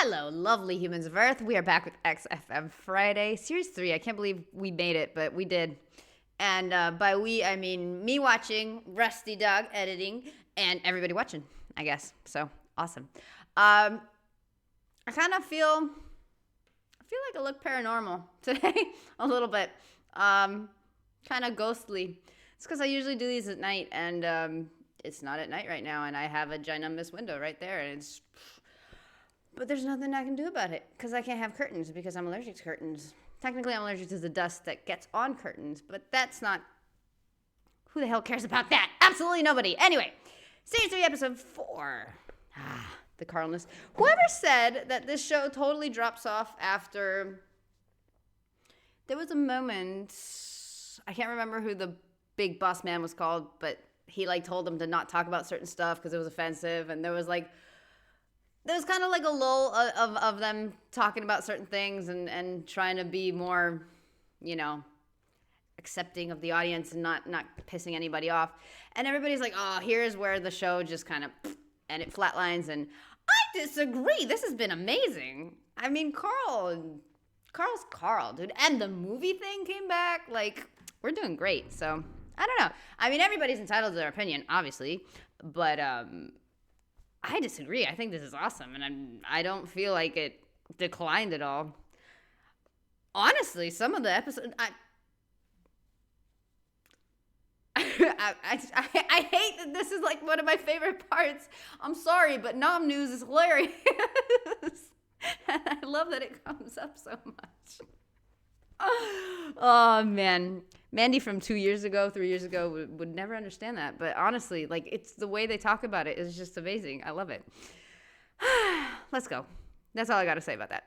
Hello, lovely humans of Earth. We are back with XFM Friday, Series 3. I can't believe we made it, but we did. And by we, I mean me watching, Rusty Dog editing, and everybody watching, I guess. So, awesome. I kind of feel like I look paranormal today, a little bit. Kind of ghostly. It's because I usually do these at night, and it's not at night right now, and I have a ginormous window right there, and but there's nothing I can do about it, because I can't have curtains, because I'm allergic to curtains. Technically, I'm allergic to the dust that gets on curtains, but that's not... Who the hell cares about that? Absolutely nobody. Anyway, Series 3, Episode 4. The Carlness. Whoever said that this show totally drops off after... There was a moment... I can't remember who the big boss man was called, but he, told them to not talk about certain stuff because it was offensive, and there was kind of like a lull of them talking about certain things and trying to be more, accepting of the audience and not pissing anybody off. And everybody's like, oh, here's where the show just kind of, and it flatlines. And I disagree. This has been amazing. I mean, Carl's Carl, dude. And the movie thing came back. We're doing great. So, I don't know. I mean, everybody's entitled to their opinion, obviously. But, I disagree. I think this is awesome, and I don't feel like it declined at all. Honestly, some of the episodes, I hate that this is one of my favorite parts. I'm sorry, but Nom News is hilarious. And I love that it comes up so much. Oh, man. Mandy from 3 years ago would never understand that. But honestly, it's the way they talk about it is just amazing. I love it. Let's go. That's all I got to say about that.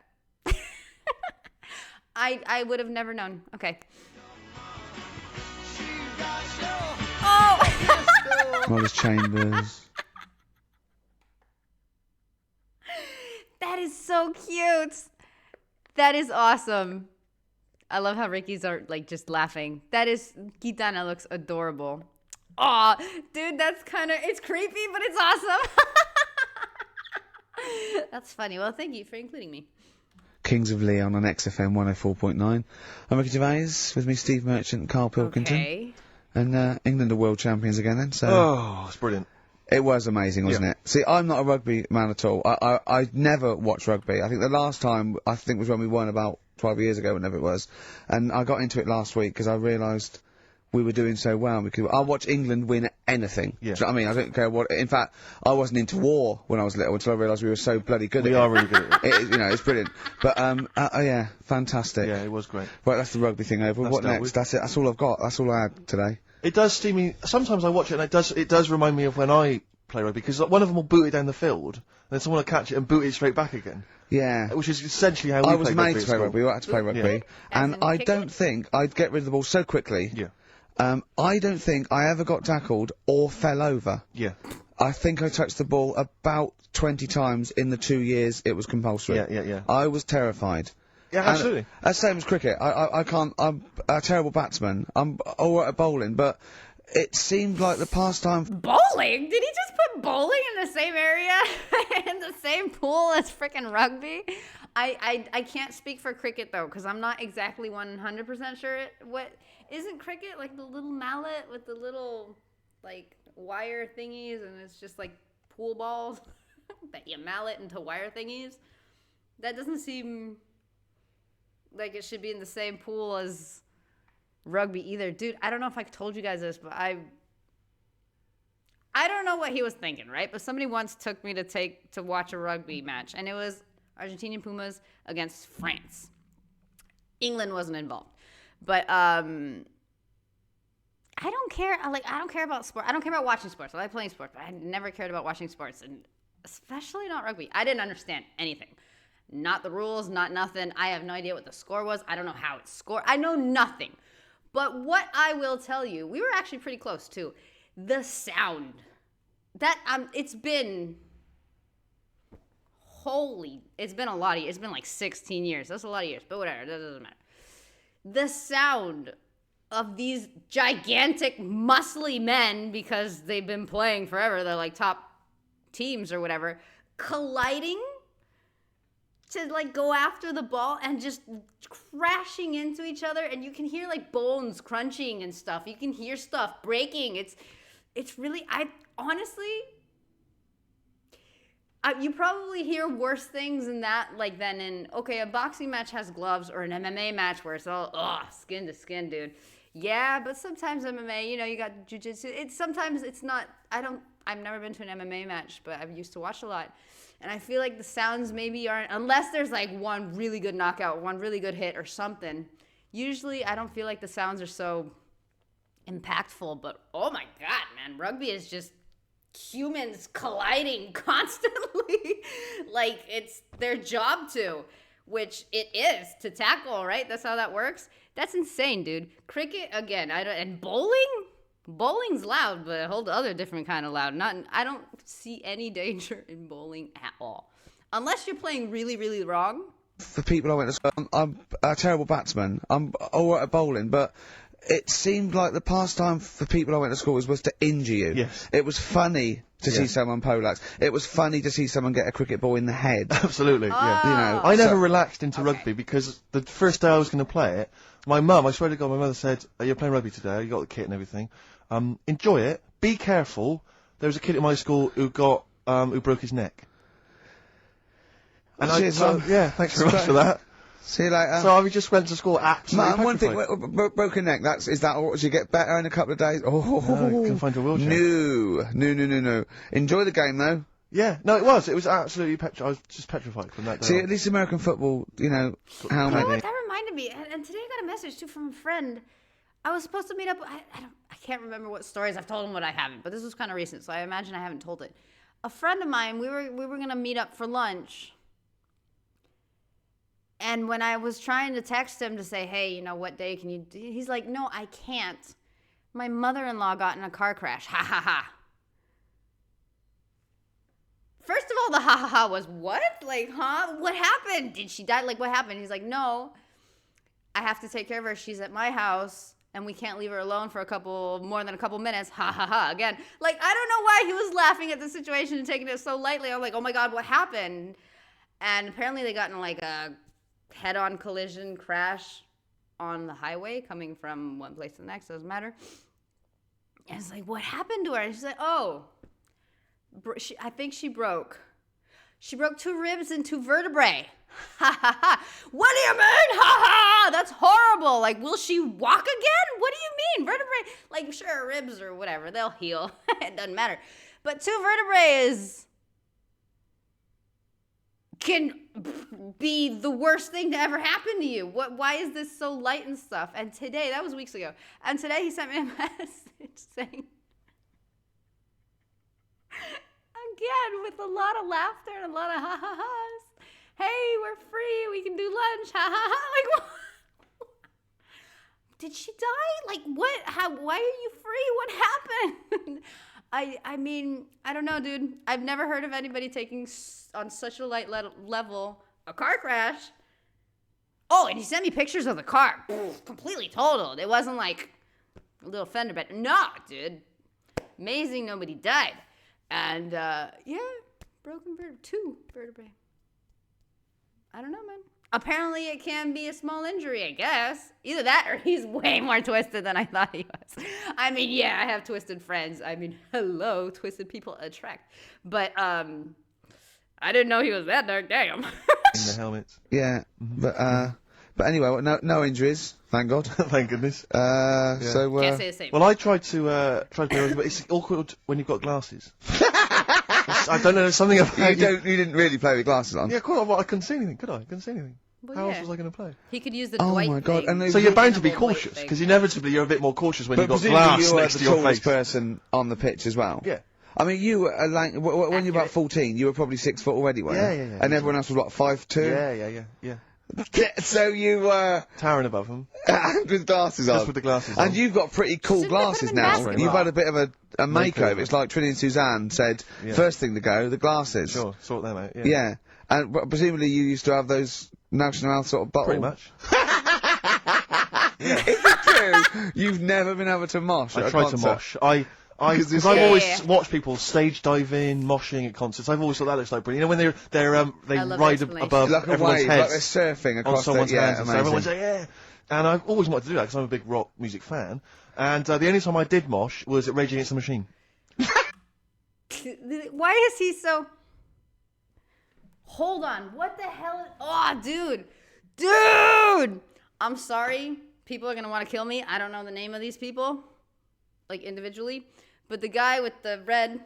I would have never known. Okay. Oh! Wallace Chambers. That is so cute. That is awesome. I love how Ricky's are just laughing. Gitana looks adorable. Aw, dude, it's creepy, but it's awesome. That's funny. Well, thank you for including me. Kings of Leon on XFM 104.9. I'm Ricky Gervais, with me Steve Merchant, Carl Pilkington. Okay. And England are world champions again then, so... Oh, it's brilliant. It was amazing, wasn't it? See, I'm not a rugby man at all. I never watched rugby. I think the last time, was when we won about 12 years ago, whenever it was. And I got into it last week because I realised we were doing so well. I'll watch England win anything. Yeah. Do you know what I mean? I don't care what... In fact, I wasn't into war when I was little until I realised we were so bloody good at it. We are really good at it. It's brilliant. But, yeah, fantastic. Yeah, it was great. Right, that's the rugby thing over. What next? That's it. That's all I've got. That's all I had today. It does steam me. Sometimes I watch it and it does remind me of when I play rugby, because one of them will boot it down the field, and then someone will catch it and boot it straight back again. Yeah. Which is essentially how we play rugby. I was made to play rugby. We had to play rugby. Yeah. And I don't think I'd get rid of the ball so quickly. Yeah. I don't think I ever got tackled or fell over. Yeah. I think I touched the ball about 20 times in the 2 years it was compulsory. Yeah. I was terrified. Yeah, absolutely. That's the same as cricket. I can't... I'm a terrible batsman. I'm alright at bowling, but... It seemed like the pastime... Bowling? Did he just put bowling in the same area? In the same pool as frickin' rugby? I can't speak for cricket, though, because I'm not exactly 100% sure isn't cricket the little mallet with the little, wire thingies, and it's just, pool balls that you mallet into wire thingies? That doesn't seem like it should be in the same pool as... rugby either. Dude, I don't know if I told you guys this, but I don't know what he was thinking, right? But somebody once took me to watch a rugby match, and it was Argentinian Pumas against France. England wasn't involved. But I don't care. I don't care about sport. I don't care about watching sports. I like playing sports, but I never cared about watching sports, and especially not rugby. I didn't understand anything. Not the rules, not nothing. I have no idea what the score was. I don't know how it's scored. I know nothing. But what I will tell you, we were actually pretty close too. The sound. It's been a lot of years. It's been 16 years. That's a lot of years, but whatever, that doesn't matter. The sound of these gigantic, muscly men, because they've been playing forever, they're top teams or whatever, colliding to like go after the ball and just crashing into each other, and you can hear like bones crunching and stuff. You can hear stuff breaking. It's really, I honestly, you probably hear worse things in that, like, than in, okay, a boxing match has gloves, or an MMA match where it's all, skin to skin, dude. Yeah, but sometimes MMA, you know, you got jiu-jitsu. Sometimes it's not, I've never been to an MMA match, but I've used to watch a lot. And I feel like the sounds maybe aren't, unless there's like one really good knockout, one really good hit or something. Usually I don't feel like the sounds are so impactful, but oh my God, man, rugby is just humans colliding constantly. Like, it's their job to, which it is, to tackle, right? That's how that works. That's insane, dude. Cricket, again, and bowling's loud, but a whole other different kind of loud. I don't see any danger in bowling at all, unless you're playing really, really wrong. For people I went to school, I'm a terrible batsman. I'm all right at bowling, but it seemed like the pastime for people I went to school was to injure you. Yes. It was funny to see someone poleaxe. It was funny to see someone get a cricket ball in the head. Absolutely, yeah. You know, I never relaxed into rugby because the first day I was going to play it, my mum, I swear to God, my mother said, "You're playing rugby today, you got the kit and everything. Enjoy it, be careful." There was a kid at my school who who broke his neck. And Cheers, yeah, thanks very much for that. See you later. So I just went to school absolutely One thing, petrified. broken neck, is that all? Do you get better in a couple of days? Oh, No, you can find your wheelchair. No. Enjoy the game, though. Yeah, no, it was absolutely I was just petrified from that day See, on. at least American football, you know, how You know many? what? That reminded me, and today I got a message too from a friend. I was supposed to meet up. I can't remember what stories I've told him, what I haven't, but this was kind of recent, so I imagine I haven't told it. A friend of mine, we were gonna meet up for lunch, and when I was trying to text him to say, hey, you know, what day can you do? He's like, no, I can't. My mother-in-law got in a car crash. Ha ha ha. First of all, the ha ha ha was what? Like, huh? What happened? Did she die? Like, what happened? He's like, no, I have to take care of her. She's at my house, and we can't leave her alone for more than a couple minutes. Ha ha ha. Again, like, I don't know why he was laughing at the situation and taking it so lightly. I'm like, oh my God, what happened? And apparently they got in like a head-on collision crash on the highway coming from one place to the next. Doesn't matter. And it's like, what happened to her? And she's like, oh, I think she broke 2 ribs and 2 vertebrae. Ha ha ha. What do you mean? Ha ha. That's horrible. Like, will she walk again? What do you mean? Vertebrae? Like, sure, ribs or whatever, they'll heal. It doesn't matter. But 2 vertebrae can be the worst thing to ever happen to you. Why is this so light and stuff? And today, that was weeks ago, and today he sent me a message saying, again, with a lot of laughter and a lot of ha-ha-has, hey, we're free, we can do lunch, ha-ha-ha. Like, what? Did she die? Like, what? Why are you free? What happened? I mean, I don't know, dude. I've never heard of anybody taking on such a light level a car crash. Oh, and he sent me pictures of the car. Completely totaled. It wasn't like a little fender bender. No, dude. Amazing nobody died. And, yeah, broken vertebrae. 2 vertebrae. I don't know, man. Apparently it can be a small injury, I guess. Either that or he's way more twisted than I thought he was. I mean, yeah, I have twisted friends. I mean, hello, twisted people attract. But, I didn't know he was that dark, damn. In the helmets. Yeah, but anyway, no injuries, thank God. Thank goodness. So, Can't say the same. Well, I tried to play rugby, but it's awkward when you've got glasses. I don't know, there's something about you didn't really play with glasses on? Yeah, quite. Well, I couldn't see anything, could I? I couldn't see anything. Well, How yeah. else was I going to play? He could use the Oh Dwight my God, thing. and So you're bound to be Animal cautious, thing. because inevitably you're a bit more cautious when But you've got presumably glass you were next the to your tallest face. person on the pitch as well. Yeah. I mean, you were when you were about 14, you were probably 6 foot already, weren't you? Yeah. And everyone else was what, 5'2"? Yeah. So you were Towering above them. with glasses on. Just with the glasses on. And you've got pretty cool Should we put glasses them in now. basketball? You've had a bit of a makeover. Makeover. It's like Trinity and Suzanne said, Yeah. first thing to go, the glasses. Sure, sort them out, yeah. Yeah. And presumably you used to have those mouth sort of bottle. Pretty much. Is it true? You've never been able to mosh at I a tried to concert? mosh. I Because I've always watched people stage diving, moshing at concerts. I've always thought that looks like brilliant. You know, when they ride above like a everyone's wave, heads, like they're surfing across on someone's hands, and so amazing. everyone's like, yeah. And I've always wanted to do that because I'm a big rock music fan. And the only time I did mosh was at Rage Against the Machine. Why is he so... Hold on. What the hell? Oh, dude! I'm sorry. People are going to want to kill me. I don't know the name of these people, like individually. But the guy with the red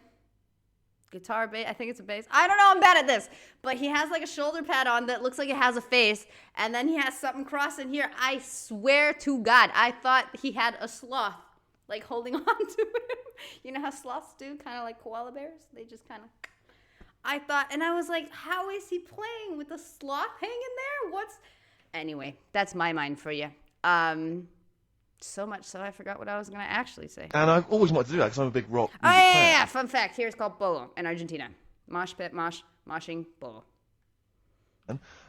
guitar bass, I think it's a bass. I don't know. I'm bad at this. But he has like a shoulder pad on that looks like it has a face. And then he has something crossing here. I swear to God, I thought he had a sloth, like holding on to him. You know how sloths do? Kind of like koala bears. They just kind of... I thought, and I was like, how is he playing with the sloth hanging there? Anyway, that's my mind for you. So much so I forgot what I was going to actually say. And I've always wanted to do that because I'm a big rock music fan. Yeah. Fun fact. Here it's called bolo in Argentina. Mosh pit, moshing, bolo.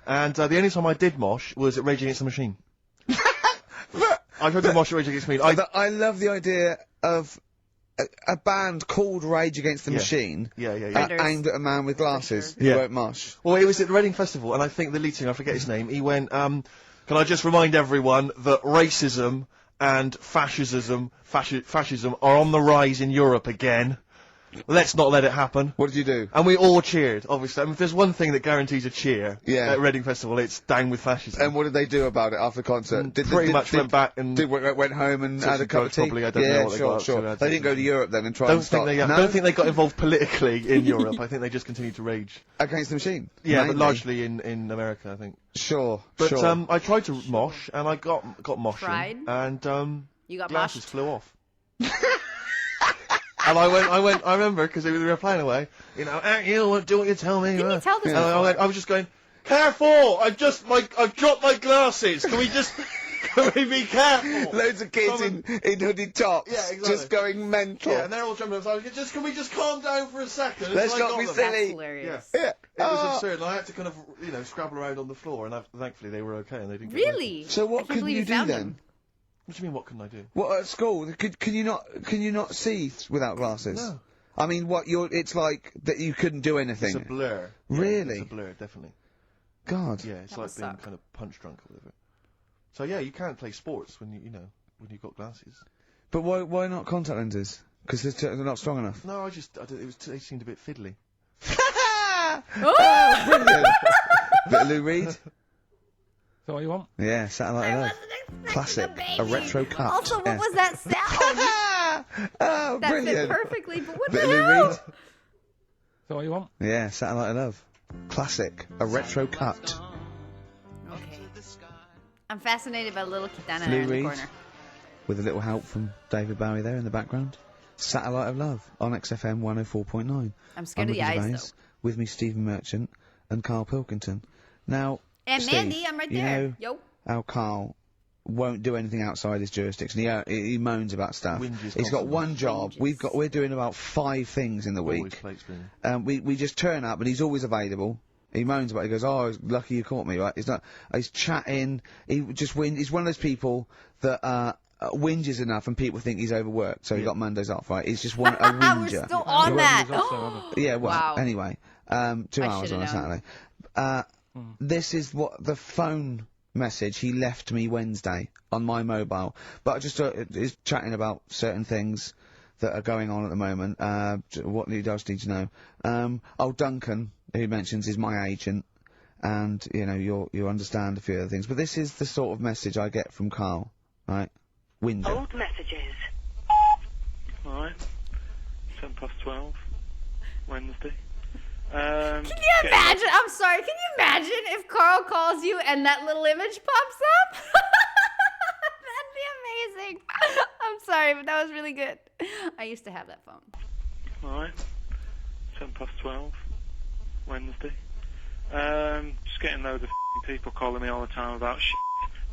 And the only time I did mosh was at Rage Against the Machine. I've heard the mosh at Rage Against the Machine. I love the idea of a band called Rage Against the Machine. Yeah. Aimed at a man with glasses who won't mosh. Well, it was at the Reading Festival, and I think the lead singer, I forget his name, he went, can I just remind everyone that racism and fascism are on the rise in Europe again. Let's not let it happen. What did you do? And we all cheered, obviously. I mean, if there's one thing that guarantees a cheer at Reading Festival, it's down with fascism. And what did they do about it after the concert? Pretty much went back and... went home and had a cup of tea? Probably, I don't know what they got. Sure. They didn't go to Europe then and try and stop... I don't think they got involved politically in Europe. I think they just continued to rage. Against the Machine? Yeah, but largely in America, I think. Sure. I tried to mosh, and I got moshing. Tried? And, you got glasses moshed? flew off. And I remember, because we were playing away, you know, you do what you tell me. Didn't you tell this? And I was just going, careful! I've dropped my glasses. Can we be careful? Loads of kids in hooded tops, just going mental. Yeah, and they're all jumping up. So can we just calm down for a second? Let's not be That's silly. hilarious. Yeah. It was absurd, and I had to kind of, scrabble around on the floor, and thankfully they were okay, and they didn't get Really? So what can you do then? Them. What do you mean, what can I do? What, at school? Can you not see without glasses? No. I mean, it's like that you couldn't do anything. It's a blur. Really? It's a blur, definitely. God. Yeah, it's like being kind of punch drunk or whatever. So yeah, you can't play sports when when you've got glasses. But why not contact lenses? Because they're not strong enough. No, they seemed a bit fiddly. Oh, brilliant! Bit of Lou Reed. Is that what you want? Yeah, Satellite of Love. Classic. A retro cut. Also, what was that sound? Oh, That brilliant. fit perfectly, but what Bit the of Lou hell? Reed. Is that what you want? Yeah, Satellite of Love. Classic. A retro cut. Okay. I'm fascinated by little Kitana Lou in the Reed. corner. With a little help from David Bowie there in the background. Satellite of Love on XFM 104.9. I'm scared of the Ricky eyes, Gervais, though. with me, Stephen Merchant and Carl Pilkington. Now, And Steve, Mandy, I'm right you there. know Yo. how Carl won't do anything outside his jurisdiction. He moans about stuff. Whinges He's got constantly. one job. Whinges. We're doing about 5 things in the Always week. plates spinning. We just turn up and he's always available. He moans about it. He goes, "Oh, lucky you caught me." Right? He's chatting. He's one of those people that whinges enough and people think he's overworked. So he got Mondays off. Right? He's just a whinger. We're still on that. Yeah, well, Wow. anyway, 2 hours on a should've Saturday. This is what the phone message he left me Wednesday on my mobile. But I just is chatting about certain things that are going on at the moment. What he does need to know. Duncan, who mentions, is my agent, and you understand a few other things. But this is the sort of message I get from Carl, right? Window. Old messages. Alright. 12:10, Wednesday. Can you imagine? I'm sorry. Can you imagine if Carl calls you and that little image pops up? That'd be amazing. I'm sorry, but that was really good. I used to have that phone. Alright. 12:10, Wednesday. Just getting loads of people calling me all the time about shit.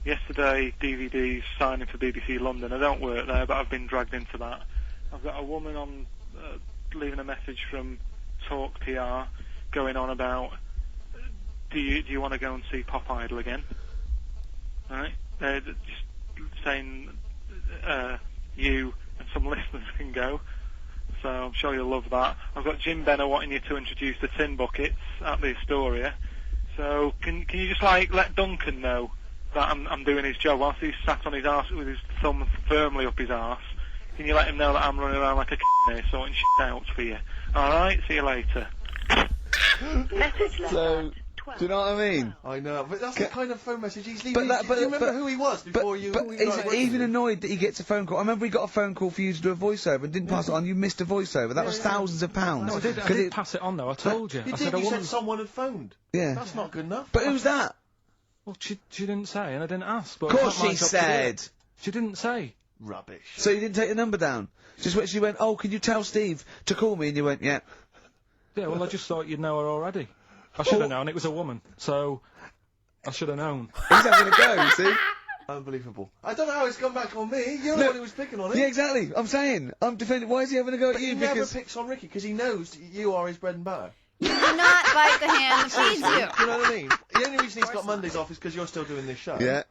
Yesterday, DVD's signing for BBC London. I don't work there, but I've been dragged into that. I've got a woman on leaving a message from Talk PR going on about do you want to go and see Pop Idol again? Right? Just saying you and some listeners can go. so I'm sure you'll love that. I've got Jim Benner wanting you to introduce the tin buckets at the Astoria. So can you just like let Duncan know that I'm doing his job whilst he's sat on his arse with his thumb firmly up his arse? Can you let him know that I'm running around like a here sorting shit out for you? Alright, see you later. Message left So, at do you know what I mean? I know, but that's the kind of phone message he's leaving. Do you remember who he was before you? But who you he's started working even with? annoyed that he gets a phone call. I remember he got a phone call for you to do a voiceover and didn't pass it on. You missed a voiceover. That was thousands of pounds. No, I did 'Cause it- pass it on though. I told you. You I did. said I You said wouldn't. someone had phoned. Yeah. That's not good enough. But who's that? Well, she didn't say, and I didn't ask. But Of course it's not my she job to do it. said. She didn't say. Rubbish. So you didn't take the number down? Just when she went, oh, can you tell Steve to call me? And you went, yeah. Yeah, well, I just thought you'd know her already. I should have known. It was a woman, so I should have known. He's having a go, see? Unbelievable. I don't know how it's come back on me. You're the one who was picking on it. Yeah, exactly. I'm saying. I'm defending. Why is he having a go at But you? he never Because picks on Ricky because he knows you are his bread and butter. You do not bite the hand that feeds you. You know what I mean? The only reason he's got Mondays off is because you're still doing this show. yeah.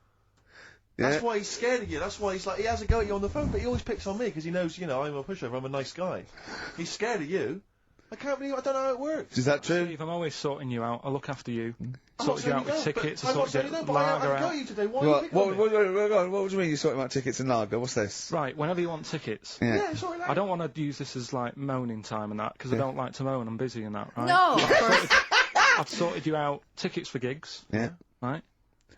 Yeah. That's why he's scared of you. That's why he's like, he has a go at you on the phone, but he always picks on me because he knows, you know, I'm a pushover, I'm a nice guy. He's scared of you. I can't believe, I don't know how it works. Is that true? Steve, I'm always sorting you out. I look after you. I'm not Sort you saying out with don't, tickets. I I'm not sort saying you you out don't, but I lager got out. you today. Why are you What, picking on me? what do you mean you're sorting about tickets and lager? What's this? Right, whenever you want tickets. Yeah. Yeah, sorry, I don't want to use this as like moaning time and that because I don't like to moan. I'm busy and that, right? No, of course. I've sorted you out tickets for gigs, Yeah. right?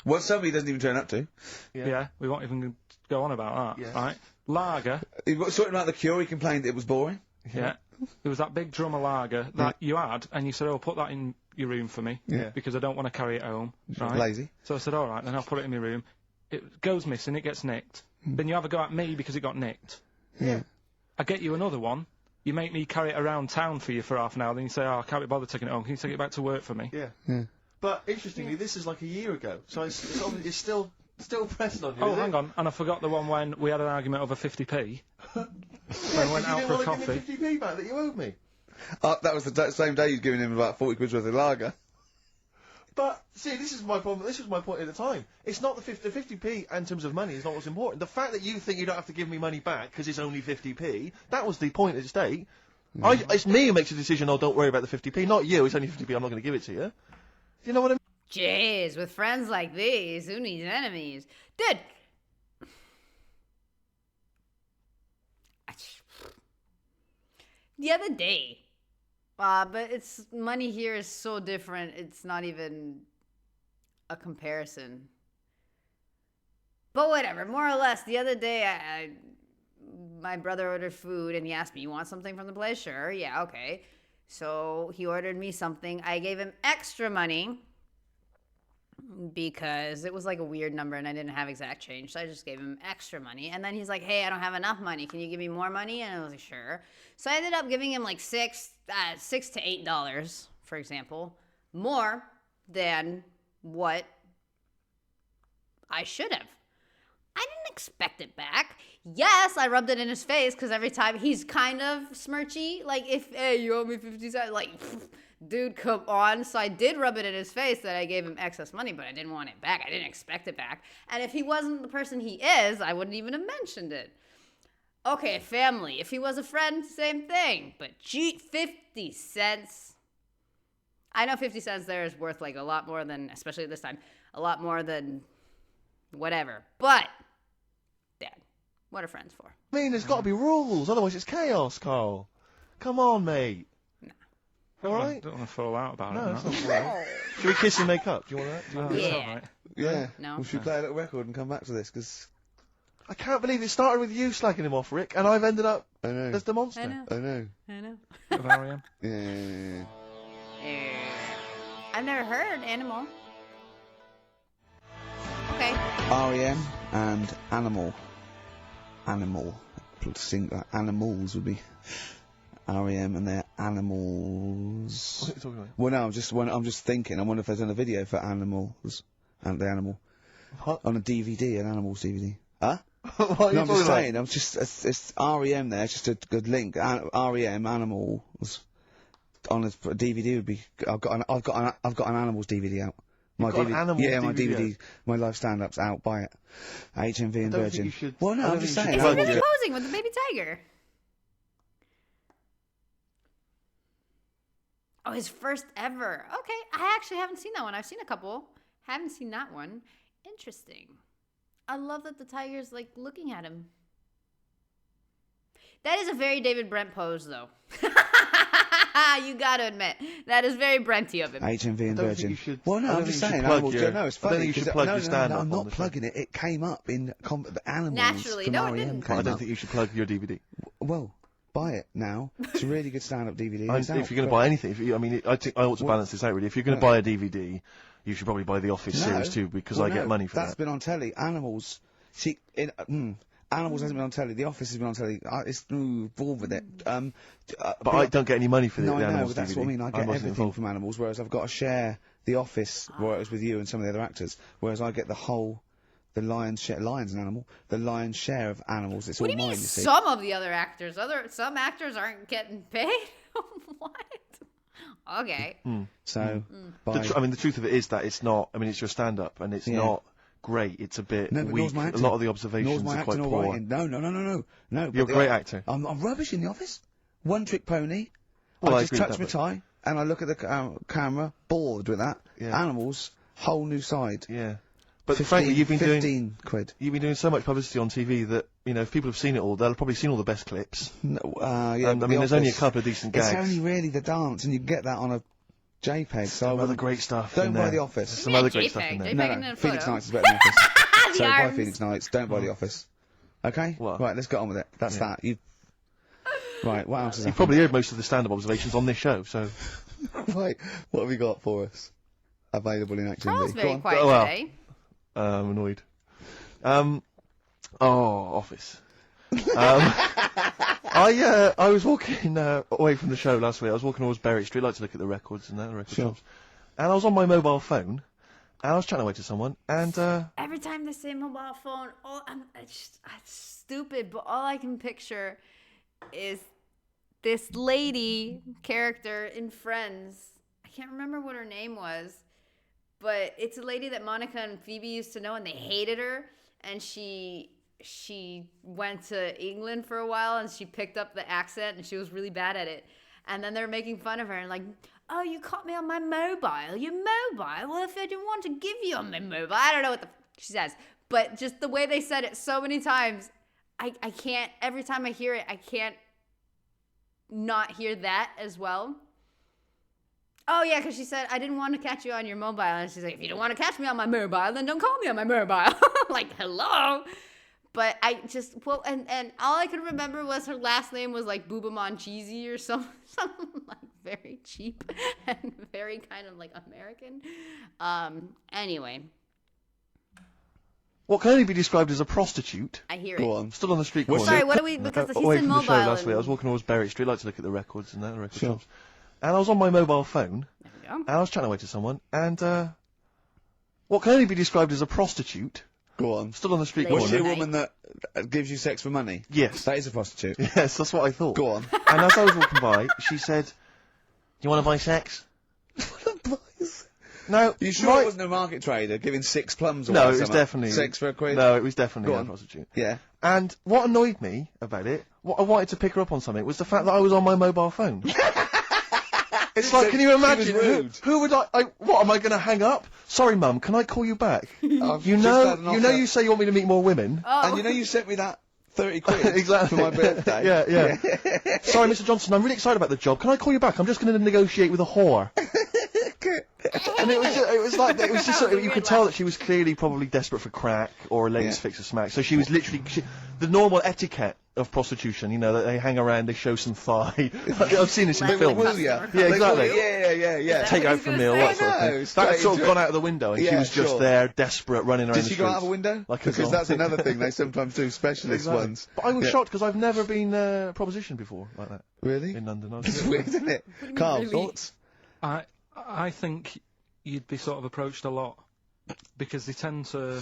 Well, somebody doesn't even turn up to. Yeah. We won't even go on about that, Yes. right? Lager, He was sorting about the Cure. He complained it was boring. yeah. There was that big drum of lager that you had, and you said, "Oh, put that in your room for me, Yeah. because I don't want to carry it home." Right? Lazy. So I said, "All right, then I'll put it in my room." It goes missing, it gets nicked. Then you have a go at me because it got nicked. Yeah. I get you another one. You make me carry it around town for you for half an hour. Then you say, "Oh, I can't be bothered taking it home. Can you take it back to work for me?" Yeah. Yeah. But interestingly, this is like a year ago, so it's obviously it's still pressing on you. Oh, is it? hang on, and I forgot the one when we had an argument over 50p. Yeah, When I went 'cause out you for a didn't want to coffee. give me 50p back that you owed me. That was the same day you'd given him about 40 quid worth of lager. But see, this is my problem. This was my point at the time. It's not the 50p in terms of money is not what's important. The fact that you think you don't have to give me money back because it's only 50p, that was the point at stake. It's me who makes a decision. Oh, don't worry about the 50p, not you. It's only 50p. I'm not going to give it to you. Do you know what I mean? Jeez, with friends like these, who needs enemies? Dude! The other day, but it's money here is so different, it's not even a comparison. But whatever, more or less, the other day, my brother ordered food and he asked me, "You want something from the place?" Sure, yeah, okay. So he ordered me something. I gave him extra money because it was like a weird number and I didn't have exact change. So I just gave him extra money. And then he's like, "Hey, I don't have enough money. Can you give me more money?" And I was like, "Sure." So I ended up giving him like $6 to $8, for example, more than what I should have. I didn't expect it back. Yes, I rubbed it in his face because every time he's kind of smirchy. Like, hey, you owe me 50 cents. Like, dude, come on. So I did rub it in his face that I gave him excess money, but I didn't want it back. I didn't expect it back. And if he wasn't the person he is, I wouldn't even have mentioned it. Okay, family. If he was a friend, same thing. But gee, 50 cents. I know 50 cents there is worth like a lot more than, especially this time, a lot more than whatever. But, Dad, what are friends for? I mean, there's got to be rules, otherwise it's chaos, Carl. Come on, mate. All right. Don't want to fall out about No, it. it's no. not right. Should we kiss and make up? Do you want that? Do you want No, that? it's Yeah. all right. Yeah. No. Well, should we play a little record and come back to this? Because I can't believe it started with you slacking him off, Rick, and I've ended up I know. as the monster. I know. I know. I know. Bit of R.E.M. Yeah. I've never heard Animal. Okay. R.E.M. and Animal. Animals would be R.E.M. and their Animals. What are you talking about? Well, no, I'm just thinking. I wonder if there's a video for Animals and the animal What? on a DVD, an Animals DVD. Huh? What are you No, I'm talking just about? saying. I'm just it's R.E.M. there. It's just a good link. R.E.M. Animals on a DVD would be. I've got an Animals DVD out. My got an DVD, Animals yeah, my DVD DVD, my live stand-up's out. Buy it. HMV and I don't think Virgin. you should- Well, I no, don't I'm think just you should saying. plug What are it. you posing with the baby tiger? Oh, his first ever. Okay, I actually haven't seen that one. I've seen a couple. Haven't seen that one. Interesting. I love that the tiger's like looking at him. That is a very David Brent pose, though. You gotta admit that is very Brenty of him. HMV and Virgin. Well, no, I'm just saying. No, it's funny. I don't think you should plug your stand-up. I'm not plugging it. It came up in the animals. Naturally, from no, it REM didn't. came I don't up. think you should plug your DVD. Well, buy it now. It's a really good stand-up DVD. If you're going to buy anything, I think I ought to balance this out really. If you're going to buy a DVD, you should probably buy the Office series too, because I get money for that. That's been on telly. Animals. See, Animals hasn't been on telly. The Office has been on telly. It's bored with it. But I don't get any money for the Animals that's DVD. what I mean. I get everything from Animals, whereas I've got to share The Office royalties with you and some of the other actors, whereas I get the lion's share. Lion's an animal. The lion's share of Animals. It's What all do you mine. mean You see. some of the other actors? Some actors aren't getting paid? What? Okay. So, the truth of it is that it's not. I mean, it's your stand-up, and it's not great. It's a bit no, but weak. my A lot of the observations my are quite acting poor. all right. No. You're a great actor. I'm rubbish in The Office. One trick pony. Well, I I just agree with touch my that, tie and I look at the camera, bored with that. Yeah. Animals, whole new side. Yeah. But 15, frankly, you've been 15 quid. You've been doing so much publicity on TV that, if people have seen it all, they'll have probably seen all the best clips. No, And, I mean, there's only a couple of decent gags. It's only really the dance, and you can get that on a JPEG. Some other great stuff. Don't in buy there. The Office. There's some other great stuff in there. JPEG. No, in a Phoenix photo. Nights is better than The Office. So buy arms. Phoenix Nights, don't buy The Office. Okay? What? Right, let's get on with it. That's that. Right, what else is You've probably heard most of the stand-up observations on this show, so... Right, what have you got for us? Available in HMV. Charles Go very on. quiet Oh, well. today. I'm annoyed. Office. I was walking away from the show last week. I was walking towards Berwick Street. I like to look at the records and that, the record shops. And I was on my mobile phone, and I was chatting away to someone, and Every time they say mobile phone, it's stupid, but all I can picture is this lady character in Friends. I can't remember what her name was, but it's a lady that Monica and Phoebe used to know, and they hated her, and she went to England for a while, and she picked up the accent, and she was really bad at it. And then they're making fun of her, and like, oh, you caught me on my mobile. Your mobile? Well, if I didn't want to give you on my mobile, I don't know what she says. But just the way they said it so many times, I can't, every time I hear it, I can't not hear that as well. Oh, yeah, because she said, I didn't want to catch you on your mobile. And she's like, if you don't want to catch me on my mobile, then don't call me on my mobile. Like, hello? But I just, well, and all I could remember was her last name was like Boobamon Cheesy or something like very cheap and very kind of like American. Anyway. what can only be described as a prostitute. I hear Go it. on. Stood on the street What's corner. Sorry, what do we, because he's away in from mobile. the show last week. I was and- walking towards Berwick Street. I like to look at the records and that, the record Sure. shops. And I was on my mobile phone, There we go. and I was chatting away to someone, and what can only be described as a prostitute. Go on. Stood on the street Lady. Was she a corner. Night. woman that gives you sex for money? Yes. That is a prostitute. Yes, that's what I thought. Go on. And as I was walking by, she said, "Do you want to buy sex?" No, You sure it wasn't a market trader giving 6 plums away? No, it was something? definitely 6 for a quid? No, it was definitely Go a on. prostitute. Yeah. And what annoyed me about it, what I wanted to pick her up on something, was the fact that I was on my mobile phone. It's like, So can you she imagine? was rude. Who would what am I going to hang up? Sorry, Mum, can I call you back? I've You just know, had an offer. you say you want me to meet more women. Oh. And you sent me that 30 quid Exactly. for my birthday. Yeah. Sorry, Mr. Johnson, I'm really excited about the job. Can I call you back? I'm just going to negotiate with a whore. And it was just sort of, you could tell that she was clearly probably desperate for crack or a latest fix of smack. So she was literally the normal etiquette of prostitution. You know, that they hang around, they show some thigh. I've seen this in Like films. will ya? Yeah, exactly. Yeah. Take what out he's for gonna meal, say? that sort of I know, thing. straight That sort of into gone it. out of the window, and she Yeah, was just sure. there, desperate, running around Did the she streets. go out of a window? Like a Because doll. that's another thing they sometimes do, specialist Exactly. ones. But I was Yeah. shocked because I've never been propositioned before like that Really? in London. I was It's weird, isn't it? Carl, really? thoughts? I think you'd be sort of approached a lot because they tend to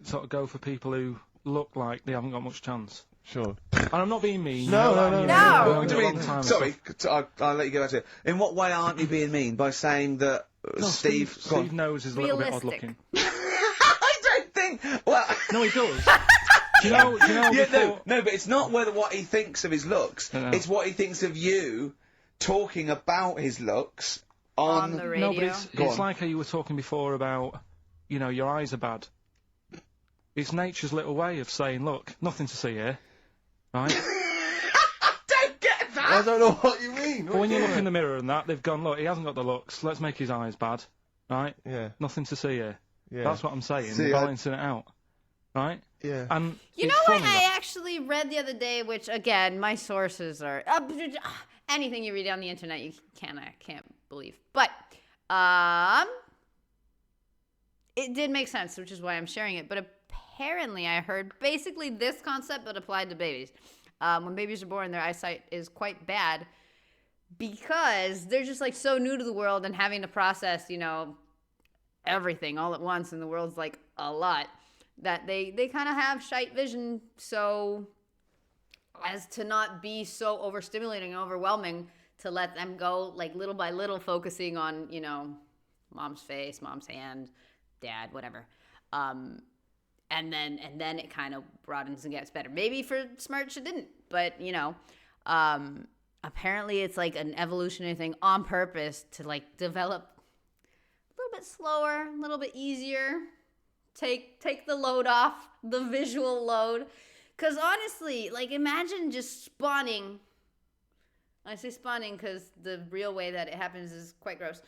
sort of go for people who look like they haven't got much chance. Sure. And I'm not being mean. No, you know, no, like, no, you no. know, What do a you long mean? time and Sorry, stuff. I'll let you get back to it. In what way aren't you being mean? By saying that Steve... Go on. Steve knows is a little bit odd Realistic. looking. I don't think... Well... No, he does. Do you know Yeah, before... no, but it's not what he thinks of his looks. No. It's what he thinks of you talking about his looks On the on... radio. No, but it's Go on. like how you were talking before about, you know, your eyes are bad. It's nature's little way of saying, look, nothing to see here, right? Don't get that! I don't know what you mean. But when you look in the mirror and that, they've gone, look, he hasn't got the looks, let's make his eyes bad, right? Yeah. Nothing to see here. Yeah. That's what I'm saying, See, they're I- balancing it out, right? Yeah. And You it's know what funny I that- actually read the other day, which again, my sources are anything you read on the internet you can't believe. But it did make sense, which is why I'm sharing it. But apparently I heard basically this concept but applied to babies. When babies are born, their eyesight is quite bad because they're just like so new to the world and having to process, you know, everything all at once, and the world's like a lot, that they kind of have shite vision, so as to not be so overstimulating and overwhelming, to let them go like little by little, focusing on, you know, mom's face, mom's hand, dad, whatever. And then it kind of broadens and gets better. Maybe for Smarch it didn't, but you know, apparently it's like an evolutionary thing on purpose to like develop a little bit slower, a little bit easier. Take the load off, the visual load. Because honestly, like, imagine just spawning. I say spawning because the real way that it happens is quite gross.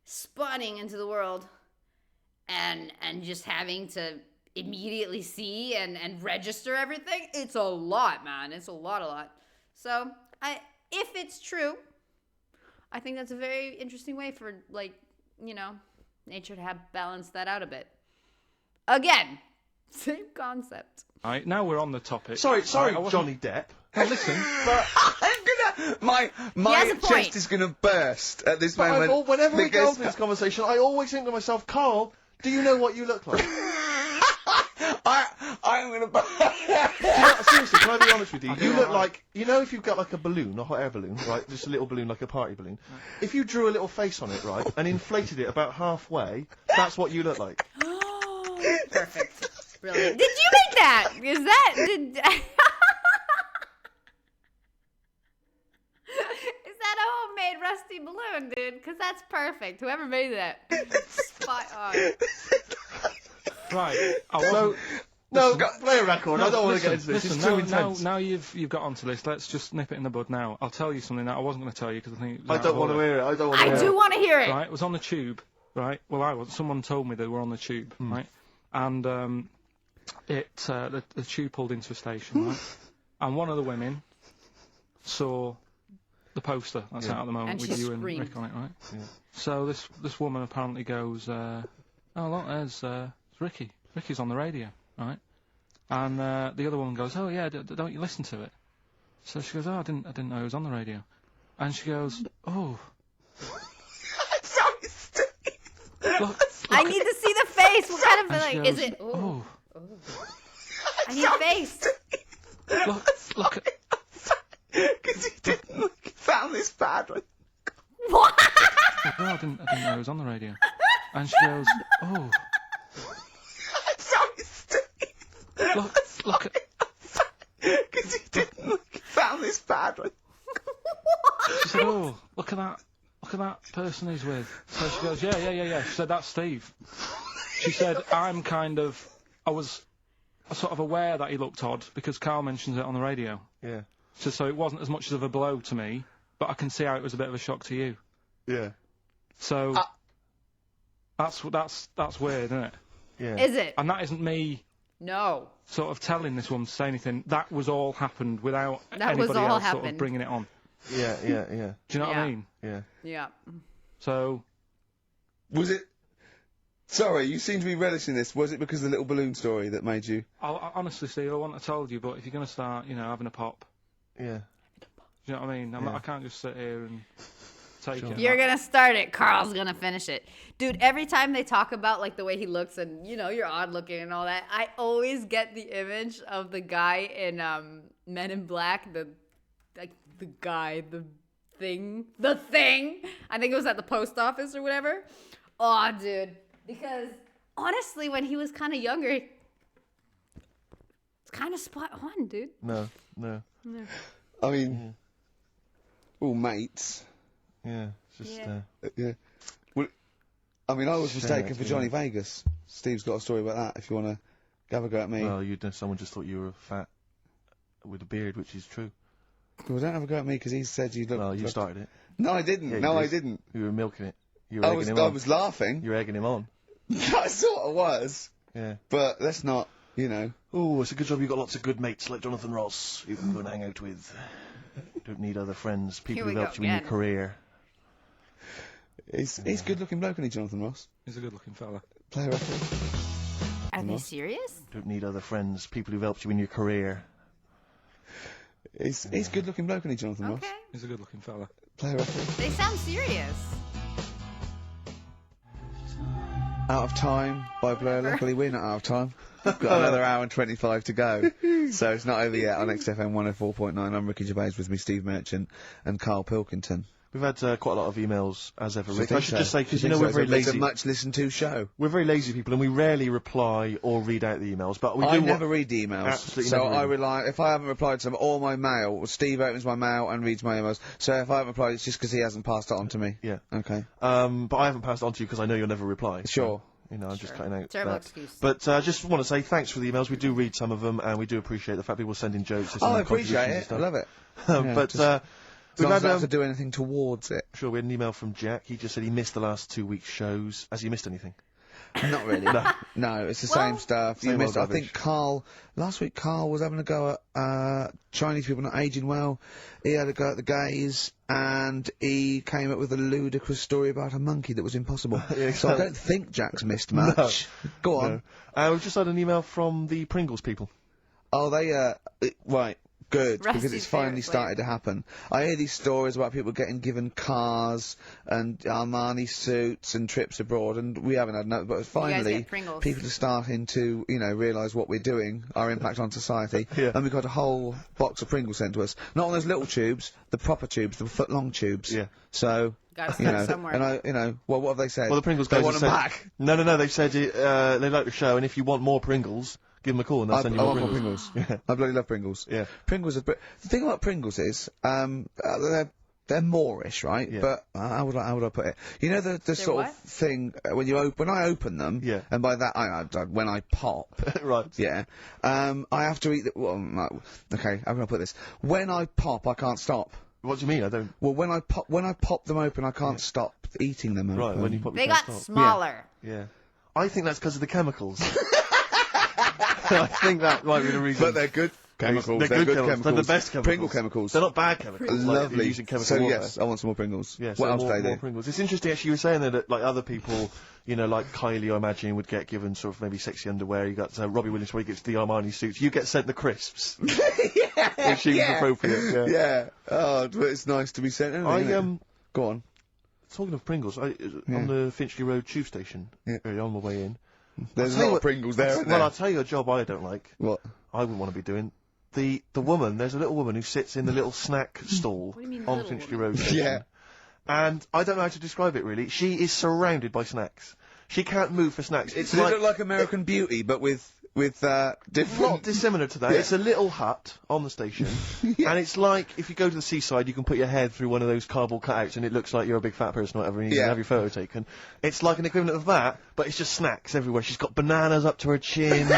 Spawning into the world and just having to immediately see and register everything. It's a lot, man. It's a lot. So, if it's true, I think that's a very interesting way for, like, you know, nature to have balanced that out a bit. Again, same concept. All right, now we're on the topic. Sorry, Right, I wasn't- Johnny Depp. Now listen, My has a point. chest is gonna burst at this But moment. whenever we go because- into this conversation, I always think to myself, Carl, do you know what you look like? I'm gonna... Seriously, can I be honest with you? You look like, you know, if you've got like a balloon, a hot air balloon, right? Just a little balloon, like a party balloon. If you drew a little face on it, right, and inflated it about halfway, that's what you look like. Perfect. Brilliant. Did you make that? Is that... Is that a homemade rusty balloon, dude? Because that's perfect. Whoever made that. Spot on. right, I wasn't... No, play a record. I don't want to get into this. Listen, It's too now intense. you've got onto this. Let's just nip it in the bud now. I'll tell you something that I wasn't going to tell you because I think it was I out don't of want to order. hear it. I don't want to hear I it. do want to hear it. Right, it was on the tube. Right, well I was. Someone told me they were on the tube. Right, and the tube pulled into a station. Right, and one of the women saw the poster that's out at the moment And with she you and screamed. Rick on it. Right. Yeah. So this woman apparently goes, oh look, there's Ricky. Ricky's on the radio. Right. And the other woman goes, oh yeah, don't you listen to it? So she goes, oh, I didn't know it was on the radio. And she goes, oh, look, I need to see the face. What kind of and she feeling? goes, Is it... Ooh. oh, I need a face. look at, Because he didn't sound this bad. What? oh, I didn't know it was on the radio. And she goes, oh, Sorry, Steve. look at, Because he didn't sound this bad. she said, oh, look at that person he's with. So she goes, yeah. She said, that's Steve. She said, I was sort of aware that he looked odd because Carl mentions it on the radio. Yeah. So it wasn't as much of a blow to me, but I can see how it was a bit of a shock to you. Yeah. So that's weird, isn't it? Yeah. Is it? And that isn't me No. sort of telling this woman to say anything. That was all happened without That was anybody all else sort of happened. bringing it on. Yeah. Do you know what Yeah. I mean? Yeah. Yeah. So Was it... Sorry, you seem to be relishing this. Was it because of the little balloon story that made you... I honestly, Steve, I wouldn't have told you, but if you're going to start, having a pop, Yeah. do you know what I mean? I can't just sit here and take it. You're gonna start it. Carl's gonna finish it. Dude, every time they talk about, like, the way he looks and, you're odd looking and all that, I always get the image of the guy in Men in Black, the thing. I think it was at the post office or whatever. Oh, dude. Because, honestly, when he was kind of younger, it's kind of spot on, dude. No. I mean... All mates. Yeah, it's just, Yeah. Well, I mean, I was mistaken for yeah. Johnny Vegas. Steve's got a story about that, if you want to have a go at me. well, someone just thought you were fat with a beard, which is true. Well, don't have a go at me, because he said you looked... Well, you started it. No, I didn't. Yeah, no, you I did. didn't. You were milking it. You were I egging was, him I on. was laughing. You were egging him on. I sort of was. Yeah. But let's not, you know... Oh, it's a good job you've got lots of good mates like Jonathan Ross you can go and hang out with. Don't need other friends, people we who've go helped you in your again. career. He's good-looking bloke, isn't he, Jonathan Ross? He's a good-looking fella. Play a record. Are they serious? Don't need other friends, people who've helped you in your career. He's good-looking bloke, isn't he, Jonathan Ross? Okay. He's a good-looking fella. Play a record. They sound serious. Out of time by Blair. Luckily, we're not out of time. We've got another hour and 25 to go. So it's not over yet on XFM 104.9. I'm Ricky Gervais, with me Steve Merchant and Carl Pilkington. We've had quite a lot of emails, as ever, Rick. I think should so. just say, because I you think know we're very It's a lazy. much listened to show. We're very lazy people, and we rarely reply or read out the emails, but we do... I never read the emails. Absolutely so never I read them. rely, if I haven't replied to them, or my mail, Steve opens my mail and reads my emails. So if I haven't replied, it's just because he hasn't passed it on to me. Yeah. Okay. But I haven't passed it on to you because I know you'll never reply. Sure. You know, I'm just cutting out Terrible that. excuse. But I just want to say thanks for the emails. We do read some of them, and we do appreciate the fact people send in jokes. Oh, I appreciate it. I love it. Yeah, But just- As we've long as I had don't have to do anything towards it. sure, we had an email from Jack. He just said he missed the last 2 weeks' shows. Has he missed anything? Not really. No, it's the same stuff. Same You missed. old I think last week Carl was having a go at Chinese people not aging well. He had a go at the gays, and he came up with a ludicrous story about a monkey that was impossible. Yeah, So I don't think Jack's missed much. Go on. No. We've just had an email from the Pringles people. Oh, right. Good, because Rusty's it's finally favourite started to happen. I hear these stories about people getting given cars and Armani suits and trips abroad, and we haven't had no. But finally, get Pringles. people are starting to, realise what we're doing, our impact on society, Yeah. and we got a whole box of Pringles sent to us. Not on those little tubes, the proper tubes, the foot-long tubes. Yeah. So. Gotta start somewhere. And well, what have they said? Well, the Pringles they guys want have them said, back. No, they've said they like the show, and if you want more Pringles, give them a call and they'll I send you want more more Pringles. Pringles. I bloody love Pringles. Yeah. Pringles are... The thing about Pringles is, they're Moorish, right? Yeah. But, how would I put it? You know the sort what? of thing, when I open them, Yeah. and by that, when I pop, Right. yeah, I have to eat the... Well, no, okay, how can I put this? When I pop, I can't stop. What do you mean? I don't... Well, when I pop them open, I can't stop eating them open. Right, when you pop They your got can't stop. smaller. Yeah. I think that's because of the chemicals. I think that might be the reason. But they're good chemicals. They're good chemicals. They're the best chemicals. Pringle chemicals. They're not bad chemicals. Like Lovely. you're using chemical So warfare. yes, I want some more Pringles. Yeah, What so else more, do they more do? Pringles. It's interesting actually you were saying that like other people, like Kylie I imagine would get given sort of maybe sexy underwear. You got Robbie Williams where he gets the Armani suits. You get sent the crisps. Yeah, Which seems appropriate, yeah. Yeah. Oh, but it's nice to be sent. Go on. Talking of Pringles, on the Finchley Road tube station, early on the way in. There's a tell you lot what- of Pringles there, isn't Well, there? I'll tell you a job I don't like. What? I wouldn't want to be doing. The woman, there's a little woman who sits in the little snack stall do you mean on little Finchley woman? Road station. Yeah. And I don't know how to describe it really. She is surrounded by snacks. She can't move for snacks. It's Does it like look like American Beauty, but with different... not dissimilar to that. Yeah. It's a little hut on the station, and it's like if you go to the seaside, you can put your head through one of those cardboard cutouts, and it looks like you're a big fat person or whatever, and you Yeah. can have your photo taken. It's like an equivalent of that, but it's just snacks everywhere. She's got bananas up to her chin.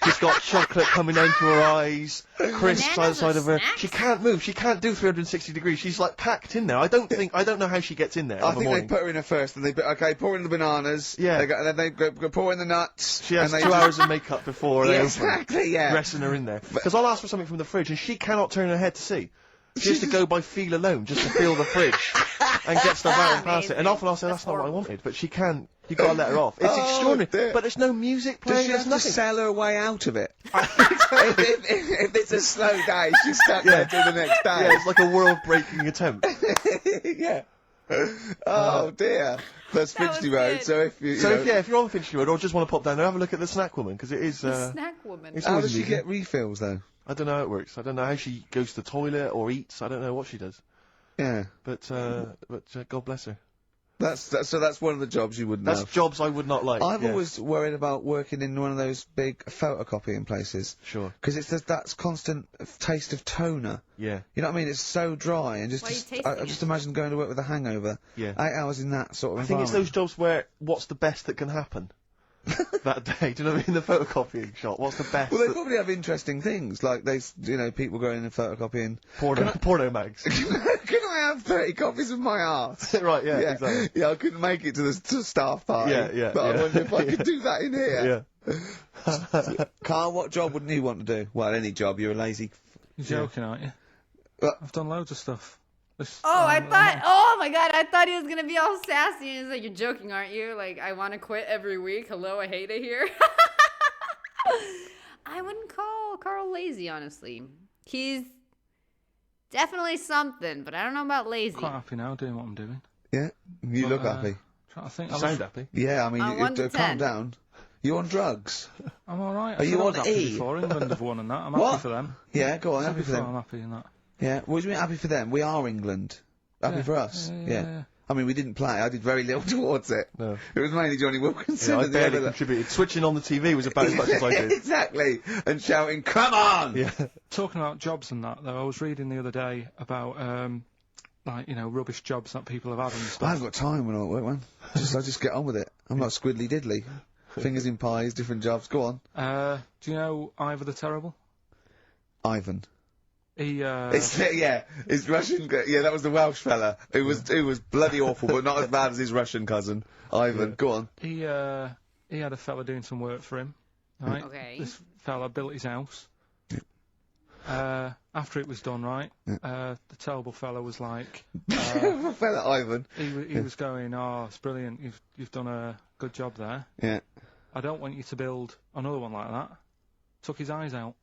She's got chocolate coming down to her eyes, crisps Bananas either side are of her. snacks? She can't move. She can't do 360 degrees. She's like packed in there. I don't know how she gets in there. I of a think they morning. put her in her first, and pour in the bananas. Yeah. Then they go pour in the nuts. She has and 2 they hours of makeup before Yeah, they open. exactly, yeah. Resting her in there. Because I'll ask for something from the fridge, and she cannot turn her head to see. She has to go by feel alone, just to feel the fridge, and get stuff out and pass it. And Amazing. often I'll say, that's not what I horrible. wanted, but she can't. You gotta let her off. It's Oh, extraordinary. dear. But there's no music Does playing, she there's have to nothing. sell her way out of it? if it's a slow day, she's stuck there till the next day. Yeah, it's like a world-breaking attempt. Yeah. Oh dear. That's That was Finchley Road. good. So if you, So know, if you're on Finchley Road, or just want to pop down there, have a look at the snack woman, because it is, Snack woman. it's how always does she amusing. get refills though? I don't know how it works. I don't know how she goes to the toilet or eats. I don't know what she does. Yeah. But God bless her. So that's one of the jobs you wouldn't That's have. jobs I would not like. I've yeah. always worried about working in one of those big photocopying places. Sure. Because it's that constant taste of toner. Yeah. You know what I mean? It's so dry, and Why are you tasting I it? just imagine going to work with a hangover. Yeah. 8 hours in that sort of I think it's environment. those jobs where what's the best that can happen that day. Do you know what I mean? The photocopying shop. What's the best? Well, they probably have interesting things, like people going in photocopying. Porno mags. Can I have 30 copies of my art? Right. Yeah. Exactly. Yeah, I couldn't make it to the staff party. Yeah, But I yeah. wonder if I could do that in here. Yeah. Carl, what job wouldn't you want to do? Well, any job. You're a lazy. You're joking, aren't you? I've done loads of stuff. I thought, oh my god, I thought he was gonna be all sassy and he's like, you're joking, aren't you? Like, I want to quit every week. Hello, I hate it here. I wouldn't call Carl lazy, honestly. He's definitely something, but I don't know about lazy. Quite happy now doing what I'm doing. Yeah, you look happy. Trying to think. You sound happy. Yeah, I mean, On 1 to calm 10. down. You on drugs? I'm all right. Are you on happy E? Before England have won and that. I'm What? happy for them. Yeah, go on, Said happy for before, them. I'm happy in that. Yeah, what do you mean happy for them? We are England. Happy Yeah. for us. Yeah. I mean, we didn't play. I did very little towards it. No. It was mainly Johnny Wilkinson. Yeah, I and the barely other- contributed. Switching on the TV was about as much as I did. Exactly, and shouting, "Come on!" Yeah. Talking about jobs and that, though, I was reading the other day about, rubbish jobs that people have had and I stuff. haven't got time when I'm at work, man. I just get on with it. I'm not squiddly diddly. Fingers in pies, different jobs. Go on, Do you know Ivor the Terrible? Ivan. He, His Russian. Yeah, that was the Welsh fella. It was bloody awful, but not as bad as his Russian cousin, Ivan. Go on. he had a fella doing some work for him, right? Okay. This fella built his house. After it was done, right, the terrible fella was like, Fella Ivan. he was going, oh, it's brilliant, you've done a good job there. Yeah. I don't want you to build another one like that. Took his eyes out.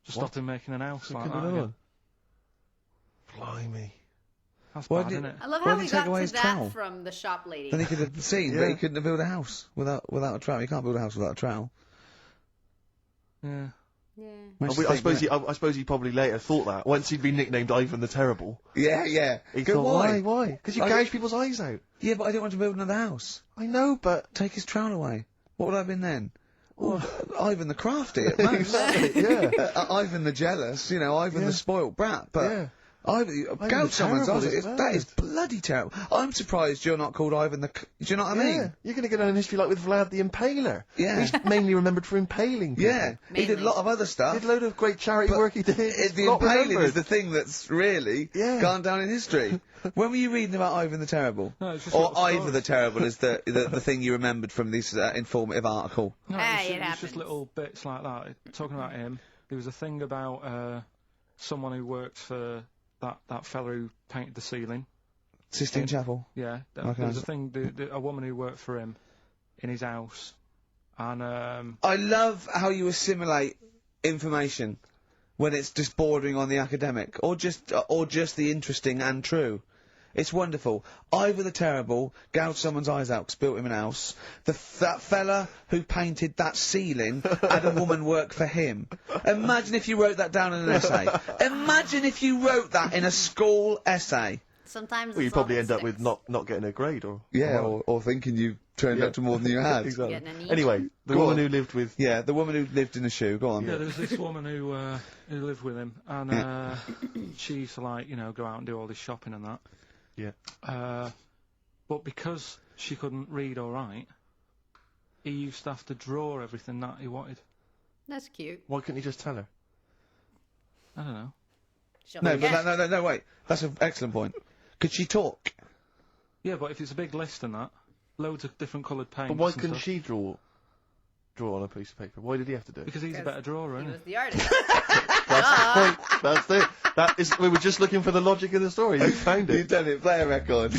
Just What? stopped him making an house like Couldn't that do again. one. Blimey. That's Why bad, did- isn't it? I love Why how did we he take got away to his that trowel? from the shop lady. Then he could have seen, but Yeah. he couldn't have built a house without a trowel. You can't build a house without a trowel. Yeah. Yeah. Makes I you think, suppose doesn't it? I suppose he probably later thought that once he'd been nicknamed Ivan the Terrible. Yeah. He Go, thought, why? Because you I- gouge people's eyes out. Yeah, but I didn't want to build another house. I know, but Take his trowel away. What would I have been then? Ivan the crafty at most. exactly, yeah. Ivan the jealous, Ivan Yeah. the spoilt brat. But Yeah. Ivan, the gouge someone's Terrible eyes. is That is bad. bloody terrible. I'm surprised you're not called Ivan the. Do you know what I Yeah, mean? you're going to get on in history like with Vlad the Impaler. Yeah. He's mainly remembered for impaling people. Yeah, he did a lot of other stuff. Did a load of great charity But work he did. It's the not impaling remembered. is the thing that's really Yeah. gone down in history. When were you reading about Ivan the Terrible? No, it's just Or little Ivor stories. the Terrible is the thing you remembered from this informative article. No, Hey, it it was happens. just little bits like that. Talking about him, there was a thing about someone who worked for that fella who painted the ceiling. Sistine Chapel. Yeah, Okay. there was a thing, a woman who worked for him in his house, and I love how you assimilate information when it's just bordering on the academic, or just the interesting and true. It's wonderful. Ivor the Terrible gouged someone's eyes out 'cause built him an house. That fella who painted that ceiling had a woman work for him. Imagine if you wrote that down in an essay. Imagine if you wrote that in a school essay. Sometimes Well, you it's all probably that end up with sticks. not getting a grade, or Yeah, or thinking you turned Yeah. up to more than you had. exactly. Getting an E. Anyway, the Go woman on. who lived with Yeah, the woman who lived in a shoe. Go on. yeah, there was this woman who lived with him, and she used to go out and do all this shopping and that. Yeah. But because she couldn't read or write, he used to have to draw everything that he wanted. That's cute. Why couldn't you just tell her? I don't know. She'll No, forget. but no, wait. That's an excellent point. Could she talk? Yeah, but if it's a big list and that, loads of different coloured paints. But why and couldn't stuff, she draw on a piece of paper? Why did he have to do it? Because he's a Because better drawer, He isn't was the artist. That's the point. That's it. That is. We were just looking for the logic of the story. You found You've it. done it. Play a record.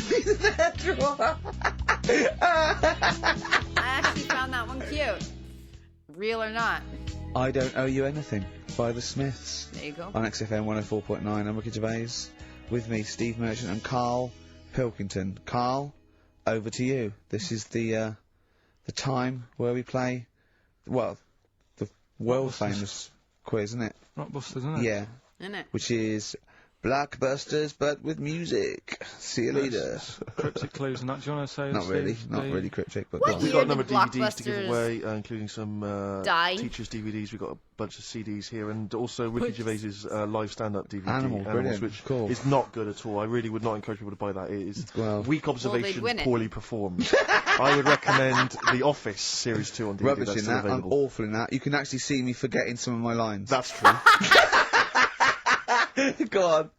I actually found that one cute. Real or not. I Don't Owe You Anything by the Smiths. There you go. On XFM 104.9, I'm Ricky Gervais. With me, Steve Merchant and Carl Pilkington. Carl, over to you. This is the time where we play, well, the world famous quiz, isn't it? Rockbusters, isn't it? Yeah. Isn't it? Which is Blockbusters, but with music. See you later. Cryptic clues and that. Do you want to say? Not really, Steve, not the- really cryptic, but What go on. We've year got a number of did DVDs to give Blockbusters away, including some die? teachers' DVDs. We've got a bunch of CDs here, and also Ricky Gervais's live stand-up DVD, Animals, brilliant, which cool. is not good at all. I really would not encourage people to buy that. It is Well- weak they'd observations, win it. poorly performed. I would recommend The Office Series 2 on DVD. Rubbish That's in still that. I'm available. awful in that. You can actually see me forgetting some of my lines. That's true. Go on.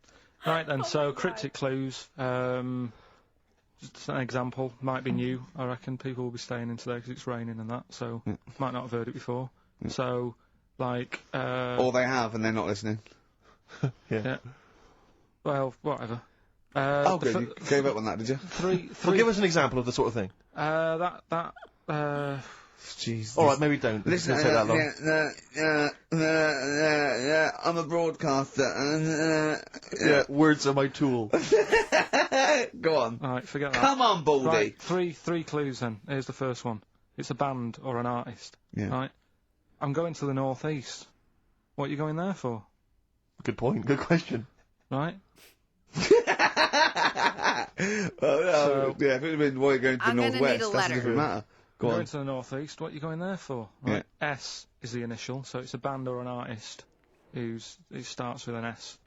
Right then, so cryptic clues. Just an example, might be new. I reckon people will be staying in today because it's raining and that, so might not have heard it before. So, like, Or they have and they're not listening. yeah. Well, whatever. Oh, the good. f- You gave up on that, did you? Three. Well, give us an example of the sort of thing. Jeez. All right, maybe don't. Listen, It's gonna take that long. I'm a broadcaster. Yeah, words are my tool. Go on. Alright, forget that. Come on, Baldy. Right, three clues then. Here's the first one. It's a band or an artist. Yeah. Right. I'm going to the northeast. What are you going there for? Good point. Good question. Right. Yeah, if it had been why you're going to the I'm gonna northwest, need a that's a letter. different matter. Go Going on. to the northeast. What are you going there for? Right. S is the initial, so it's a band or an artist who starts with an S.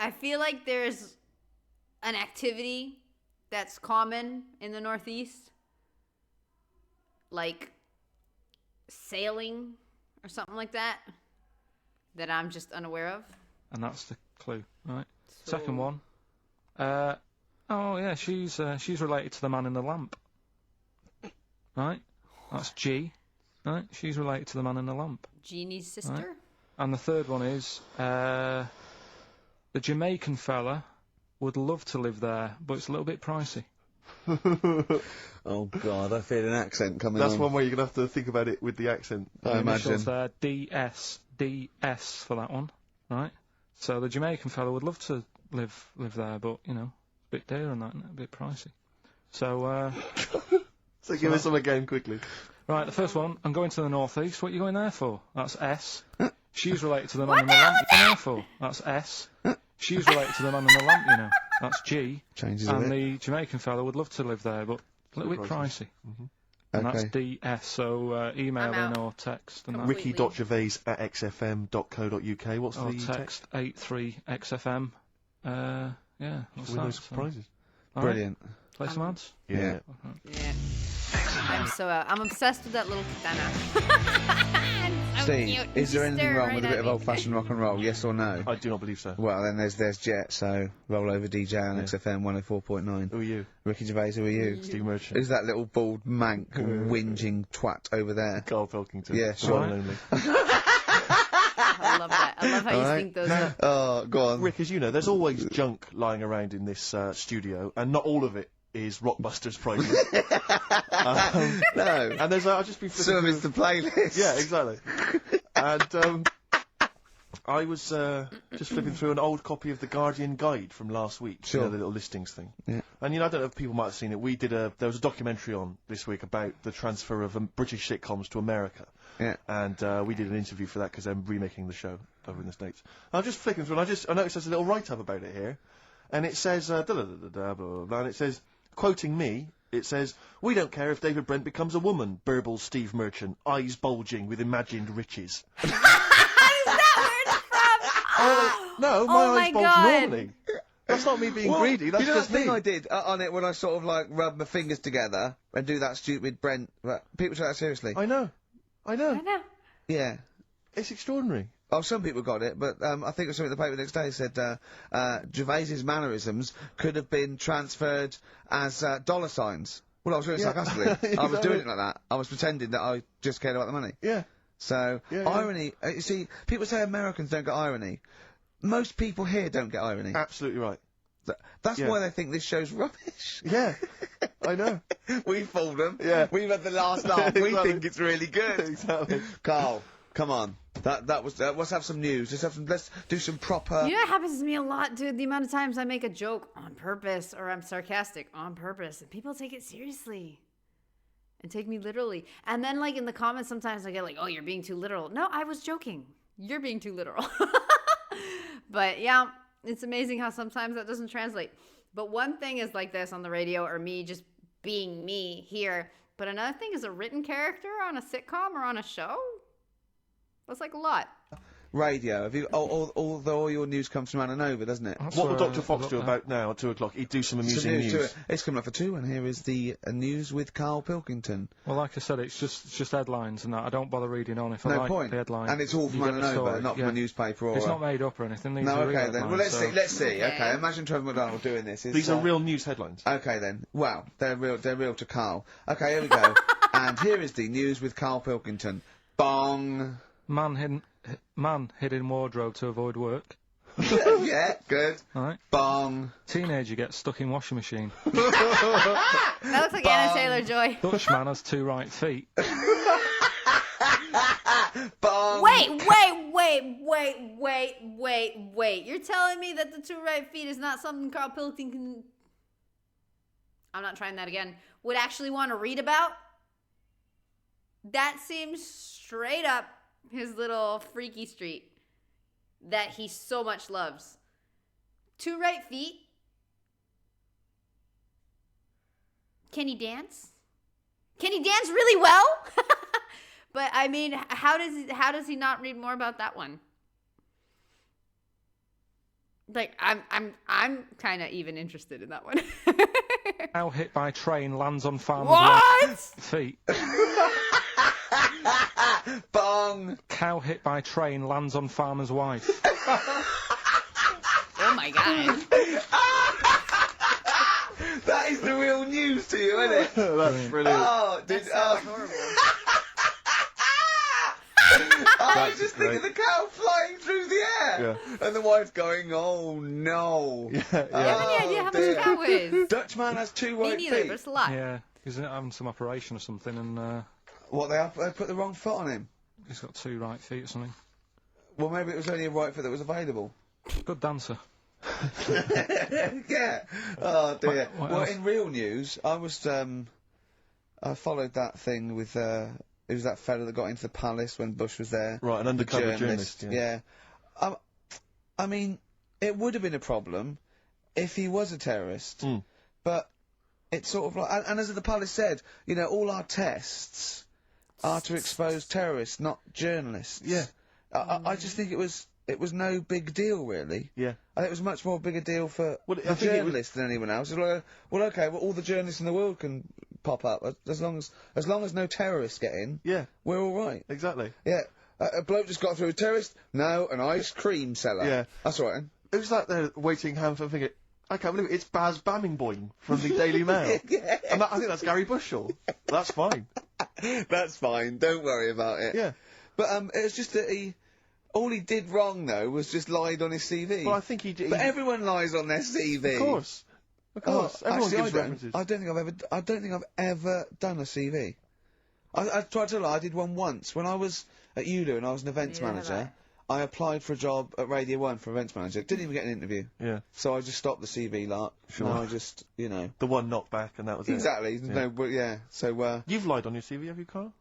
I feel like there's an activity that's common in the Northeast, like sailing or something like that, that I'm just unaware of. And that's the clue, right? So- Second one. Oh yeah, she's related to the man in the lamp. Right? That's G. Right? She's related to the man in the lamp. Jeannie's sister? Right. And the third one is, the Jamaican fella would love to live there, but it's a little bit pricey. Oh, God, I feel an accent coming That's on. one way you're going to have to think about it with the accent. I The imagine. initials there, DS for that one, right? So the Jamaican fella would love to live there, but, you know, a bit dear and that, isn't it? A bit pricey. So, So give us some again quickly. right, the first one, I'm going to the northeast. What are you going there for? That's S. She's related to the man in the lamp. What are you going there for? That's S. She's related to the man in the lamp, you know. That's G. Changes a And bit. the Jamaican fella would love to live there, but a little bit pricey. And that's Okay. DS, so email I'm in out. or text and that. Completely. Ricky.gervais@xfm.co.uk. What's Or the text 83XFM. Yeah, what's Win that? those So- prizes. All right, Brilliant. play some ads. Yeah. Yeah. I'm so out. I'm obsessed with that little katana. So Steve, cute. is there She anything stared wrong right with a at bit of me. old-fashioned rock and roll, yes or no? I do not believe so. Well, then there's Jet, so roll over DJ on Yeah. XFM 104.9. Who are you? Ricky Gervais, who are you? Steve Merchant. Who's that little bald mank whinging twat over there? Carl Pilkington. Yeah, The sure. one and only. I love that. I love how you Alright. think those up. Oh, go on. Rick, as you know, there's always junk lying around in this studio, and not all of it is Rockbusters prizes. No. And there's, I've just been flipping Some is the playlist. Yeah, exactly. And I was just flipping through an old copy of the Guardian Guide from last week. Sure. You know, the little listings thing. Yeah. And you know, I don't know if people might have seen it. There was a documentary on this week about the transfer of British sitcoms to America. Yeah. And we did an interview for that because they're remaking the show over in the States. I'm just flicking through, and I noticed there's a little write-up about it here, and it says blah, blah, blah, blah, blah, and it says, quoting me. It says, "We don't care if David Brent becomes a woman," burbles Steve Merchant, eyes bulging with imagined riches. How is that where it's from? No, my Oh eyes my bulge God. normally. That's not me being Well, greedy, that's you know just that thing me. I did on it when I sort of like rub my fingers together and do that stupid Brent. People take that seriously. I know. I know. Yeah. It's extraordinary. Oh, some people got it, but I think it was something in the paper the next day said Gervais's mannerisms could have been transferred as dollar signs. Well, I was doing it sarcastically. I was doing it like that. I was pretending that I just cared about the money. Yeah. So, Yeah, yeah. irony, you see, people say Americans don't get irony. Most people here don't get irony. Absolutely right. That's yeah. why they think this show's rubbish. Yeah. I know. We fooled them. Yeah. We've had the last laugh. We Exactly. think it's really good. Exactly. Carl, come on. That was. Let's have some news. Let's do some proper. You know what happens to me a lot, dude? The amount of times I make a joke on purpose or I'm sarcastic on purpose and people take it seriously. and take me literally. And then, like, in the comments, sometimes I get like, oh, you're being too literal. No, I was joking. You're being too literal. But yeah, it's amazing how sometimes that doesn't translate. But one thing is like this on the radio, or me just being me here. But another thing is a written character on a sitcom or on a show. That's like a lot. Radio. Have you? Although all your news comes from Anna Nova, doesn't it? What will Dr. Fox do about now at 2 o'clock? He'd do some amusing news. It's coming up for 2, and here is the news with Carl Pilkington. Well, like I said, it's just headlines and that. I don't bother reading on if I No like point. the headline. And it's all from Anna Nova, not from a newspaper or. It's not made up or anything. These No, are real okay then. Well, let's headlines, see. Let's see. Okay, imagine Trevor McDonald doing this. These are real news headlines. Okay then. Well, they're real to Carl. Okay, here we go. And here is the news with Carl Pilkington. Bong. Mm. Man hid in wardrobe to avoid work. Yeah, good. Right. Bong. Teenager gets stuck in washing machine. That looks like Anna Taylor-Joy. Dutch man has 2 right feet. Bong. Wait. You're telling me that the 2 right feet is not something Carl Pilkington, I'm not trying that again, would actually want to read about? That seems straight up his little freaky street that he so much loves. 2 right feet? Can he dance? Can he dance really well? But I mean, how does he not read more about that one? Like, I'm kind of even interested in that one. Cow hit by train lands on farmer's What? feet. Bong. Cow hit by train lands on farmer's wife. Oh my god. That is the real news to you, isn't it? That's brilliant. Oh, dude. That sounds horrible. I was just thinking of the cow flying through the air. Yeah. And the wife going, oh no. Yeah. You have any idea how much a cow weighs? Dutch man has 2 Me right neither, feet. but it's a lot. Yeah, he's having some operation or something, and What, they put the wrong foot on him? he's got 2 right feet or something. Well, maybe it was only a right foot that was available. Good dancer. Yeah. Oh dear. What Well, else? in real news, I was I followed that thing with it was that fella that got into the palace when Bush was there. Right, an undercover journalist. Yeah. I mean, it would have been a problem if he was a terrorist, but it's sort of like, and as the palace said, you know, all our tests are to expose terrorists, not journalists. Yeah. I just think it was no big deal, really. Yeah. I think it was much more big a deal for Well, I the think it was- journalists than anyone else. It's like, well, okay, well, all the journalists in the world can pop up as long as no terrorists get in. Yeah. We're all right. Exactly. Yeah. A bloke just got through a terrorist. No, an ice cream seller. Yeah. That's all right. It was like they're waiting hand for finger. I can't believe it. It's Baz Bammingboyne from the Daily Mail. Yeah. And I think that's Gary Bushell. That's fine. That's fine. Don't worry about it. Yeah. But it was just that all he did wrong though was just lied on his CV. Well, I think he did. But everyone lies on their CV. Of course. Of course. Everyone actually, gives references. I don't think I've ever done a CV. I tried to lie. I did one once when I was at ULU and I was an events manager. right. I applied for a job at Radio 1 for events manager. Didn't even get an interview. Yeah. So I just stopped the CV lark. Sure. And I just, you know. The one knocked back and that was Exactly. it. No, but yeah. So You've lied on your CV, have you, Carl?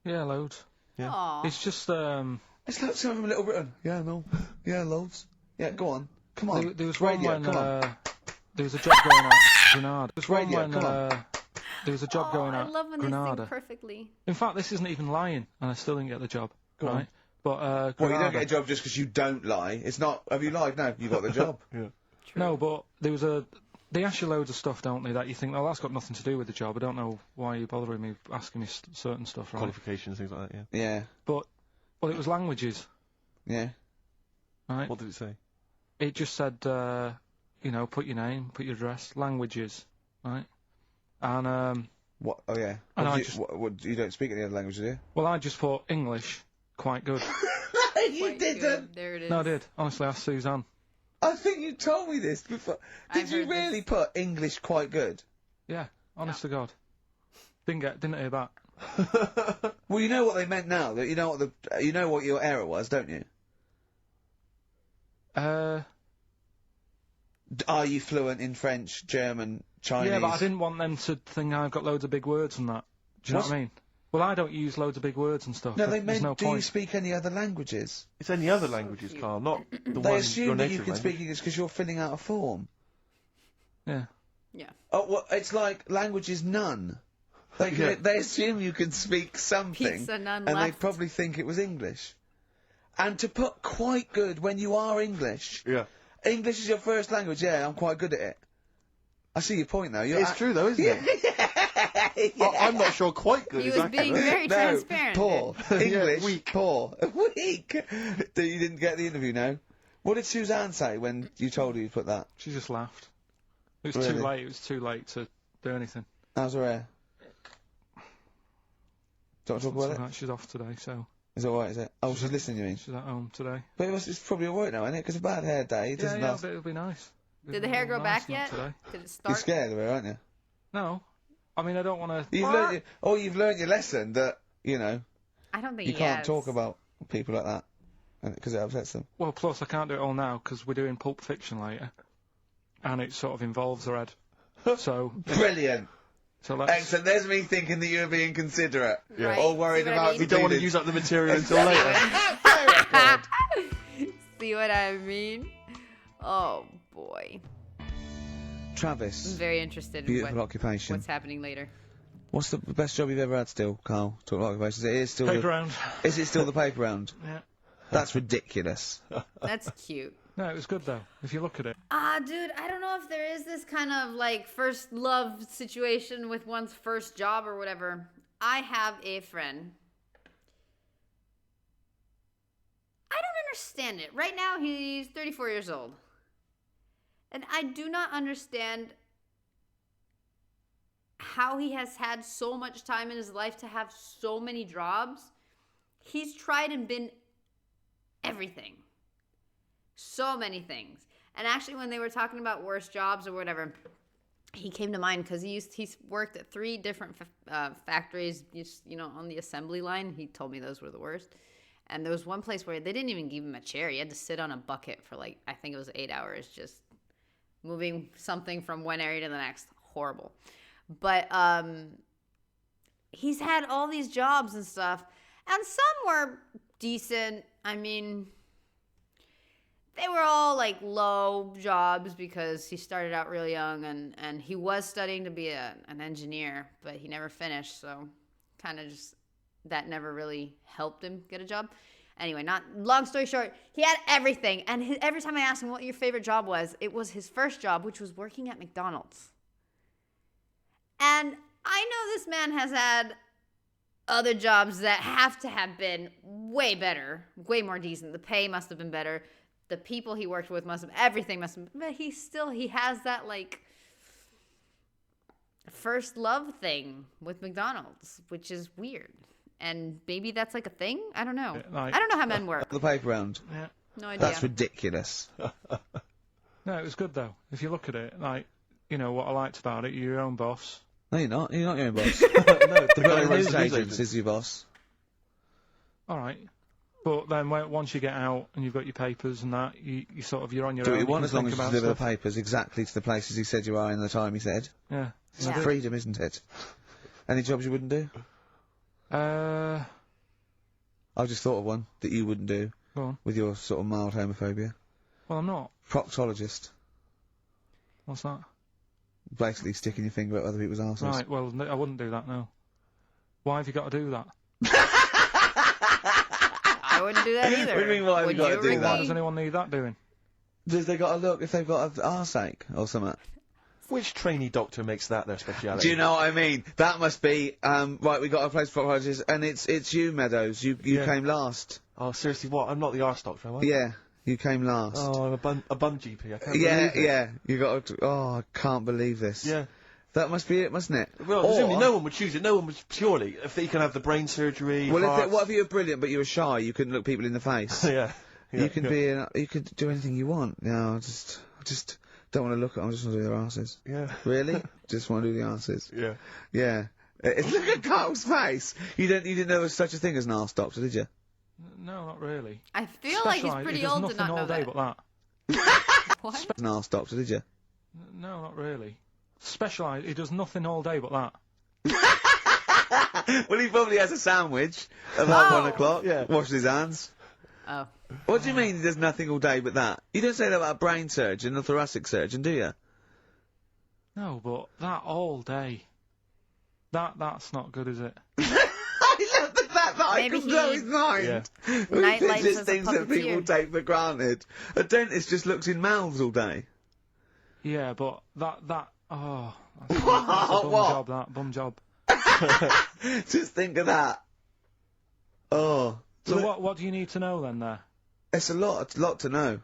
Yeah, loads. Yeah. Aw. It's just it's like some from Little Britain. Yeah, no. Yeah, loads. Yeah, go on. Come on. there was Radio, one when come on. there was a job going at Grenada. There was one Radio, when come on. there was a job going I at love when they Grenada. sing perfectly. In fact, this isn't even lying, and I still didn't get the job. Go right? on. But Well, you Grenada. don't get a job just because you don't lie. It's not. Have you lied? No, you got the job. Yeah. No, but there was they ask you loads of stuff, don't they, that you think, oh, that's got nothing to do with the job. I don't know why you're bothering me asking me certain stuff, right? Qualifications, things like that, yeah. Yeah. But, well, it was languages, Yeah. right? What did it say? It just said, you know, put your name, put your address, languages, right? And, What? Oh yeah. And What, I do you, just- what, you don't speak any other languages, do you? well, I just thought English, quite good. You Quite didn't. good. There it is. No, I did. Honestly, ask Suzanne. I think you told me this before. Did I've you heard really this. put English quite good? Yeah, honest to God. Didn't hear that. Well, you know what they meant now. That you know what your error was, don't you? Are you fluent in French, German, Chinese? Yeah, but I didn't want them to think I've got loads of big words and that. Do you know what I mean? Well, I don't use loads of big words and stuff. No, but they there's meant, no do point. you speak any other languages? It's any other languages, Carl, not the They one your assume that you native can language. speak English because you're filling out a form. Yeah. Yeah. Oh, well, it's like language is none. They, Yeah. they assume you can speak something, Pizza, none and they left. probably think it was English. And to put quite good when you are English. Yeah. English is your first language, yeah, I'm quite good at it. I see your point, though. You're It's true, though, isn't it? yeah. I'm not sure quite good He is was accurate. being very No, transparent. poor. English, weak. poor. Weak. You didn't get the interview, no? What did Suzanne say when you told her you put that? She just laughed. It was Really? too late. It was too late to do anything. How's her hair? Do you want to talk about it? Right, she's off today, so Is it alright, is it? Oh, she's listening, you mean? she's at home today. But it's probably alright now, isn't it? Because a bad hair day, it Yeah, doesn't yeah, last. but it'll be nice. Did the hair grow Nice back not yet? Today. Did it You're start? scared of her, aren't you? No. I mean, I don't want to... You've learned your lesson that, you know, I don't think you he can't has. talk about people like that. Because it upsets them. Well, plus I can't do it all now because we're doing Pulp Fiction later. And it sort of involves her head. So Brilliant. let's... Excellent. There's me thinking that you're being considerate. Right, All worried see what I about mean? You don't want to feelings. use up the material until later. See what I mean? Oh boy. I'm Travis, very interested in beautiful occupation. what's happening later. What's the best job you've ever had still, Carl? Talk about occupations. It is still Paper round. Is it still the paper round? Yeah. That's ridiculous. That's cute. No, it was good though, if you look at it. Dude, I don't know if there is this kind of like first love situation with one's first job or whatever. I have a friend. I don't understand it. Right now, he's 34 years old. And I do not understand how he has had so much time in his life to have so many jobs. He's tried and been everything. So many things. And actually, when they were talking about worst jobs or whatever, he came to mind because he's worked at 3 different factories, you know, on the assembly line. He told me those were the worst. And there was one place where they didn't even give him a chair. He had to sit on a bucket for like, I think it was 8 hours, just moving something from one area to the next. Horrible. But he's had all these jobs and stuff, and some were decent. I mean, they were all like low jobs because he started out really young, and he was studying to be an engineer, but he never finished, so kind of just that never really helped him get a job. Anyway, not long story short, he had everything, and every time I asked him what your favorite job was, it was his first job, which was working at McDonald's. And I know this man has had other jobs that have to have been way better, way more decent. The pay must have been better. The people he worked with everything must have been, but he has that like first love thing with McDonald's, which is weird. And maybe that's like a thing? I don't know. I don't know how men work. The paper round. Yeah. No idea. That's ridiculous. No, it was good though, if you look at it. Like, you know, what I liked about it, you're your own boss. No, you're not. You're not your own boss. No, The guy in the news agents is your boss. Alright. But then once you get out and you've got your papers and that, you're on your Do own. what you want can as long think as you about deliver the stuff. papers exactly to the places he said you are in the time he said. Yeah. It's Yeah. freedom, isn't it? Any jobs you wouldn't do? Go I just thought of one that you wouldn't do on. with your sort of mild homophobia. Well, I'm not. Proctologist. What's that? Basically sticking your finger up other people's arses. Right, well, I wouldn't do that, no. Why have you got to do that? I wouldn't do that either. What do you mean, why have Would you gotta you, do Ricky? that? Why does anyone need that doing? Does they got to look if they've got an arseache or something? Which trainee doctor makes that their speciality? Do you know what I mean? That must be, right, we got a place for proctologists, and it's you, Meadows. You Yeah. came last. Oh, seriously, what? I'm not the arse doctor, am I? Yeah, you came last. Oh, I'm a bum GP. I can't yeah, believe it. yeah. You got to, I can't believe this. Yeah. That must be it, mustn't it? Well, Or- presumably no one would choose it. No one would purely. If he can have the brain surgery. Well, hearts. what if you were brilliant but you were shy? You couldn't look people in the face. yeah. Yeah. You can you could do anything you want. No, I just don't want to look at them. I just want to do their asses. Yeah. Really? Just want to do the asses. Yeah. Yeah. Look at Carl's face. You didn't know there was such a thing as an arse doctor, did you? No, not really. I feel like he's Specialised, pretty he does old to nothing not all know day that. but that. What? An arse doctor, did you? No, not really. Specialised, he does nothing all day but that. Well, he probably has a sandwich about 1 o'clock. Yeah. Washes his hands. Oh. What do you mean he does nothing all day but that? You don't say that about a brain surgeon or thoracic surgeon, do you? No, but that all day. That's not good, is it? I love the fact that I Maybe can blow he- his mind. Yeah. Night lights Just as a things that people puppeteer. take for granted. A dentist just looks in mouths all day. Yeah, but that that's a What? bum job. That bum job. Just think of that. Oh. So what do you need to know then? There, It's a lot to know.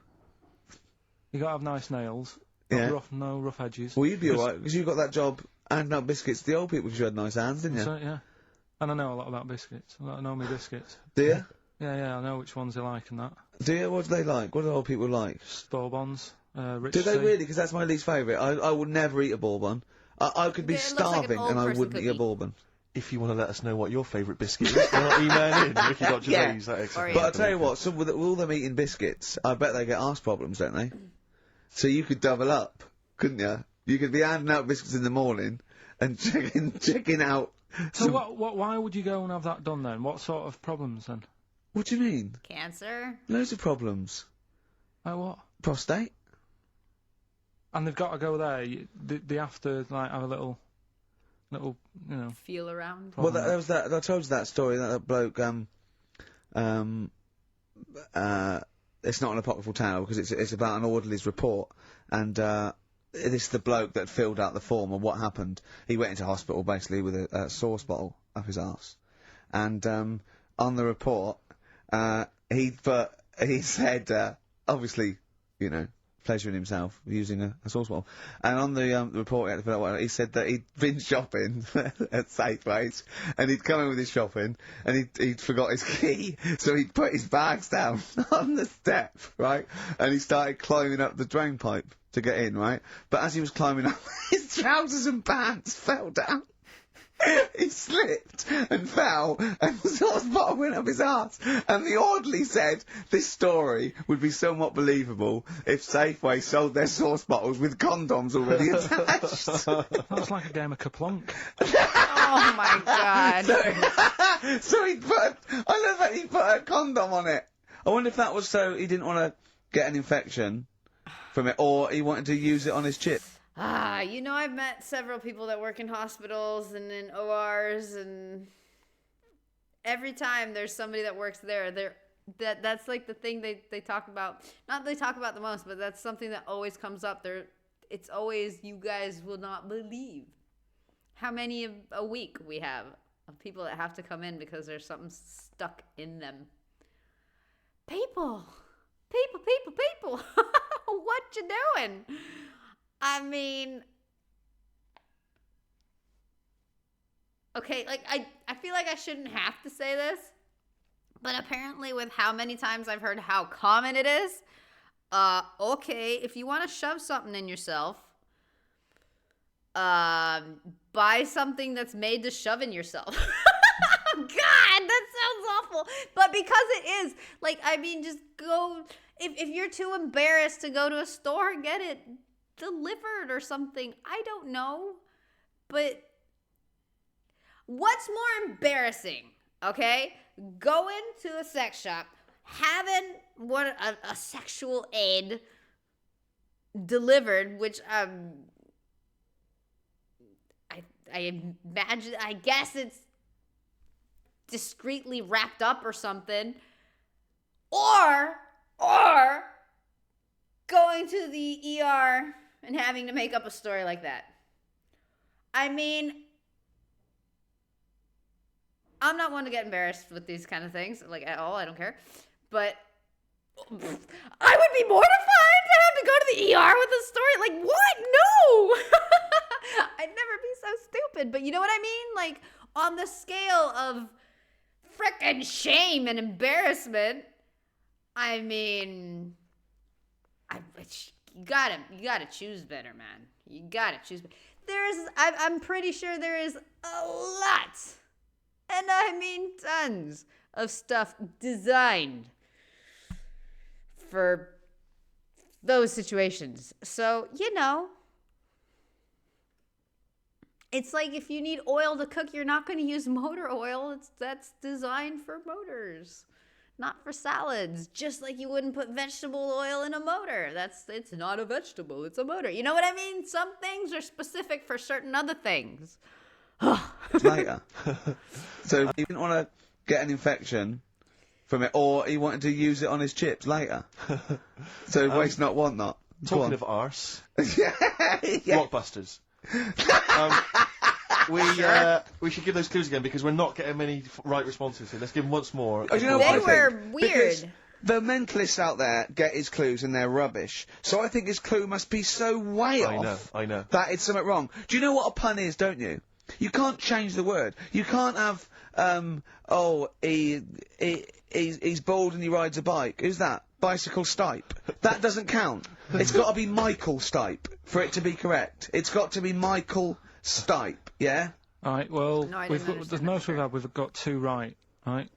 you gotta have nice nails. Yeah. No rough edges. Well, you'd be alright, because you got that job handing out biscuits to the old people because you had nice hands, didn't you? So, yeah. And I know a lot about biscuits. I know my biscuits. Do you? Yeah, I know which ones they like and that. Do you? What do they like? What do old people like? Bourbons, Richey. Do they really? Because that's my least favourite. I would never eat a bourbon. I could be Yeah, it looks like an starving old and I person wouldn't eat a cookie. bourbon. If you want to let us know what your favourite biscuit is, then email in. Ricky.Gervais Yeah. at XFM. But I'll tell you what, with all them eating biscuits, I bet they get arse problems, don't they? So you could double up, couldn't you? You could be handing out biscuits in the morning and checking out. So why would you go and have that done then? What sort of problems then? What do you mean? Cancer. Loads of problems. Like what? Prostate. And they've got to go there. They have to like have a little, you know. Feel around. Well, problem. there was that. I told you that story. That bloke. It's not an apocryphal tale because it's about an orderly's report, and this is the bloke that filled out the form of what happened. He went into hospital basically with a sauce bottle up his arse, and on the report, he said obviously, you know, pleasuring himself using a sauce bottle. And on the report he had to fill out, he said that he'd been shopping at Safeways, and he'd come in with his shopping, and he'd forgot his key, so he'd put his bags down on the step, right? And he started climbing up the drain pipe to get in, right? But as he was climbing up, his trousers and pants fell down. He slipped and fell, and the sauce bottle went up his arse. And the orderly said this story would be somewhat believable if Safeway sold their sauce bottles with condoms already attached. That's like a game of Kaplunk. Oh my god. So I love that he put a condom on it. I wonder if that was so he didn't want to get an infection from it, or he wanted to use it on his chip. You know, I've met several people that work in hospitals and in ORs, and every time there's somebody that works there, that's like the thing they talk about. Not they talk about the most, but that's something that always comes up. It's always, you guys will not believe how many a week we have of people that have to come in because there's something stuck in them. People. What you doing? I mean, okay, like, I feel like I shouldn't have to say this, but apparently with how many times I've heard how common it is, okay, if you want to shove something in yourself, buy something that's made to shove in yourself. God, that sounds awful, but because it is, like, I mean, just go, if you're too embarrassed to go to a store, get it delivered or something. I don't know, but what's more embarrassing, okay? Going to a sex shop, having a sexual aid delivered, which I imagine, I guess it's discreetly wrapped up or something, or going to the ER and having to make up a story like that. I mean, I'm not one to get embarrassed with these kind of things, like, at all. I don't care. But I would be mortified to have to go to the ER with a story. Like, what? No! I'd never be so stupid. But you know what I mean? Like, on the scale of frickin' shame and embarrassment, I mean, you gotta choose better, man. You gotta choose better. I'm pretty sure there is a lot, and I mean tons, of stuff designed for those situations. So, you know, It's like if you need oil to cook, you're not going to use motor oil. That's designed for motors, not for salads. Just like you wouldn't put vegetable oil in a motor. It's not a vegetable, it's a motor. You know what I mean? Some things are specific for certain other things. Later. So he didn't want to get an infection from it, or he wanted to use it on his chips later. So waste not, want not. Talking of arse, yeah. Blockbusters. We should give those clues again because we're not getting many right responses here. Let's give them once more. Oh, you know They what I were think? weird. Because the mentalists out there get his clues and they're rubbish. So I think his clue must be so way off. I know. That it's something wrong. Do you know what a pun is, don't you? You can't change the word. You can't have, he's bald and he rides a bike. Who's that? Bicycle Stipe. That doesn't count. It's got to be Michael Stipe for it to be correct. It's got to be Michael Stipe, yeah? Alright, well, No, I we've didn't got, understand the that most we've before. had, we've got 2 right, right?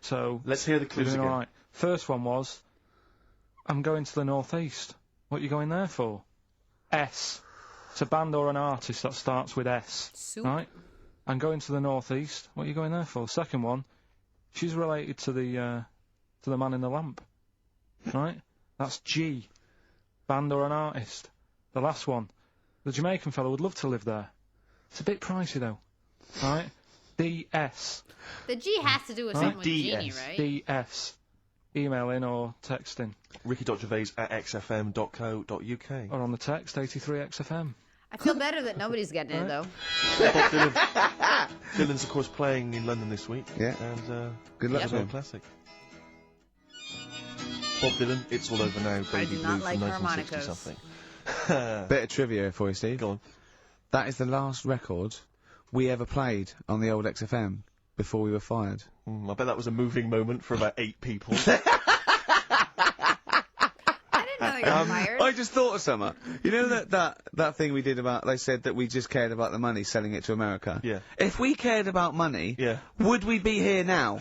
So, Let's hear the we're clues doing again. alright. First one was, I'm going to the northeast. What are you going there for? S. It's a band or an artist that starts with S. Soup. Right? I'm going to the northeast. What are you going there for? Second one, she's related to the man in the lamp. Right? That's G. Band or an artist. The last one, the Jamaican fellow would love to live there. It's a bit pricey though. Right? DS. The G has to do with Right. something with DS. Genie, right? DS. Email in or text in. Ricky.gervais@xfm.co.uk. Or on the text, 83XFM. I feel better that nobody's getting it, though. Bob Dylan. Dylan's, of course, playing in London this week. Yeah. And, Good luck Yep. to him. classic. Bob Dylan, It's All Over Now, Baby do Blue not from like 1960 harmonicas. something. Bit of trivia for you, Steve. Go on. That is the last record we ever played on the old XFM before we were fired. I bet that was a moving moment for about 8 people. I didn't know they got fired. I just thought of something. You know that thing we did about, they said that we just cared about the money, selling it to America? Yeah. If we cared about money, Yeah. would we be here now?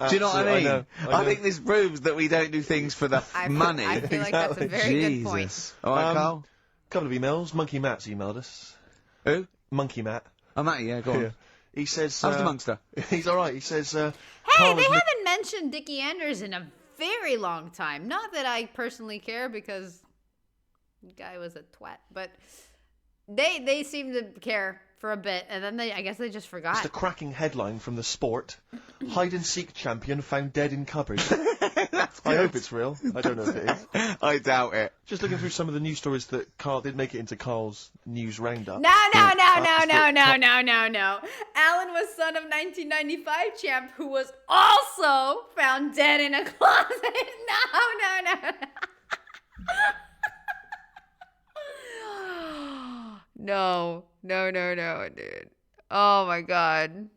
Do you know what I Absolutely, mean? I know. think this proves that we don't do things for the money. I feel like that's a very good point. Jesus. Alright, Carl? Couple of emails. Monkey Matt's emailed us. Who? Monkey Matt. Oh, Matty, yeah, go on. Yeah. He says... How's the Monster? He's alright. He says... Hey, Carl they was haven't mentioned Dickie Anders in a very long time. Not that I personally care, because the guy was a twat, but they seem to care for a bit, and then I guess they just forgot. Just a cracking headline from the Sport. Hide-and-seek champion found dead in cupboard. I hope it's real. I don't know if it is. I doubt it. Just looking through some of the news stories that Carl did make it into Carl's news roundup. No. Alan was son of 1995 champ who was also found dead in a closet. No. No, dude. Oh my God.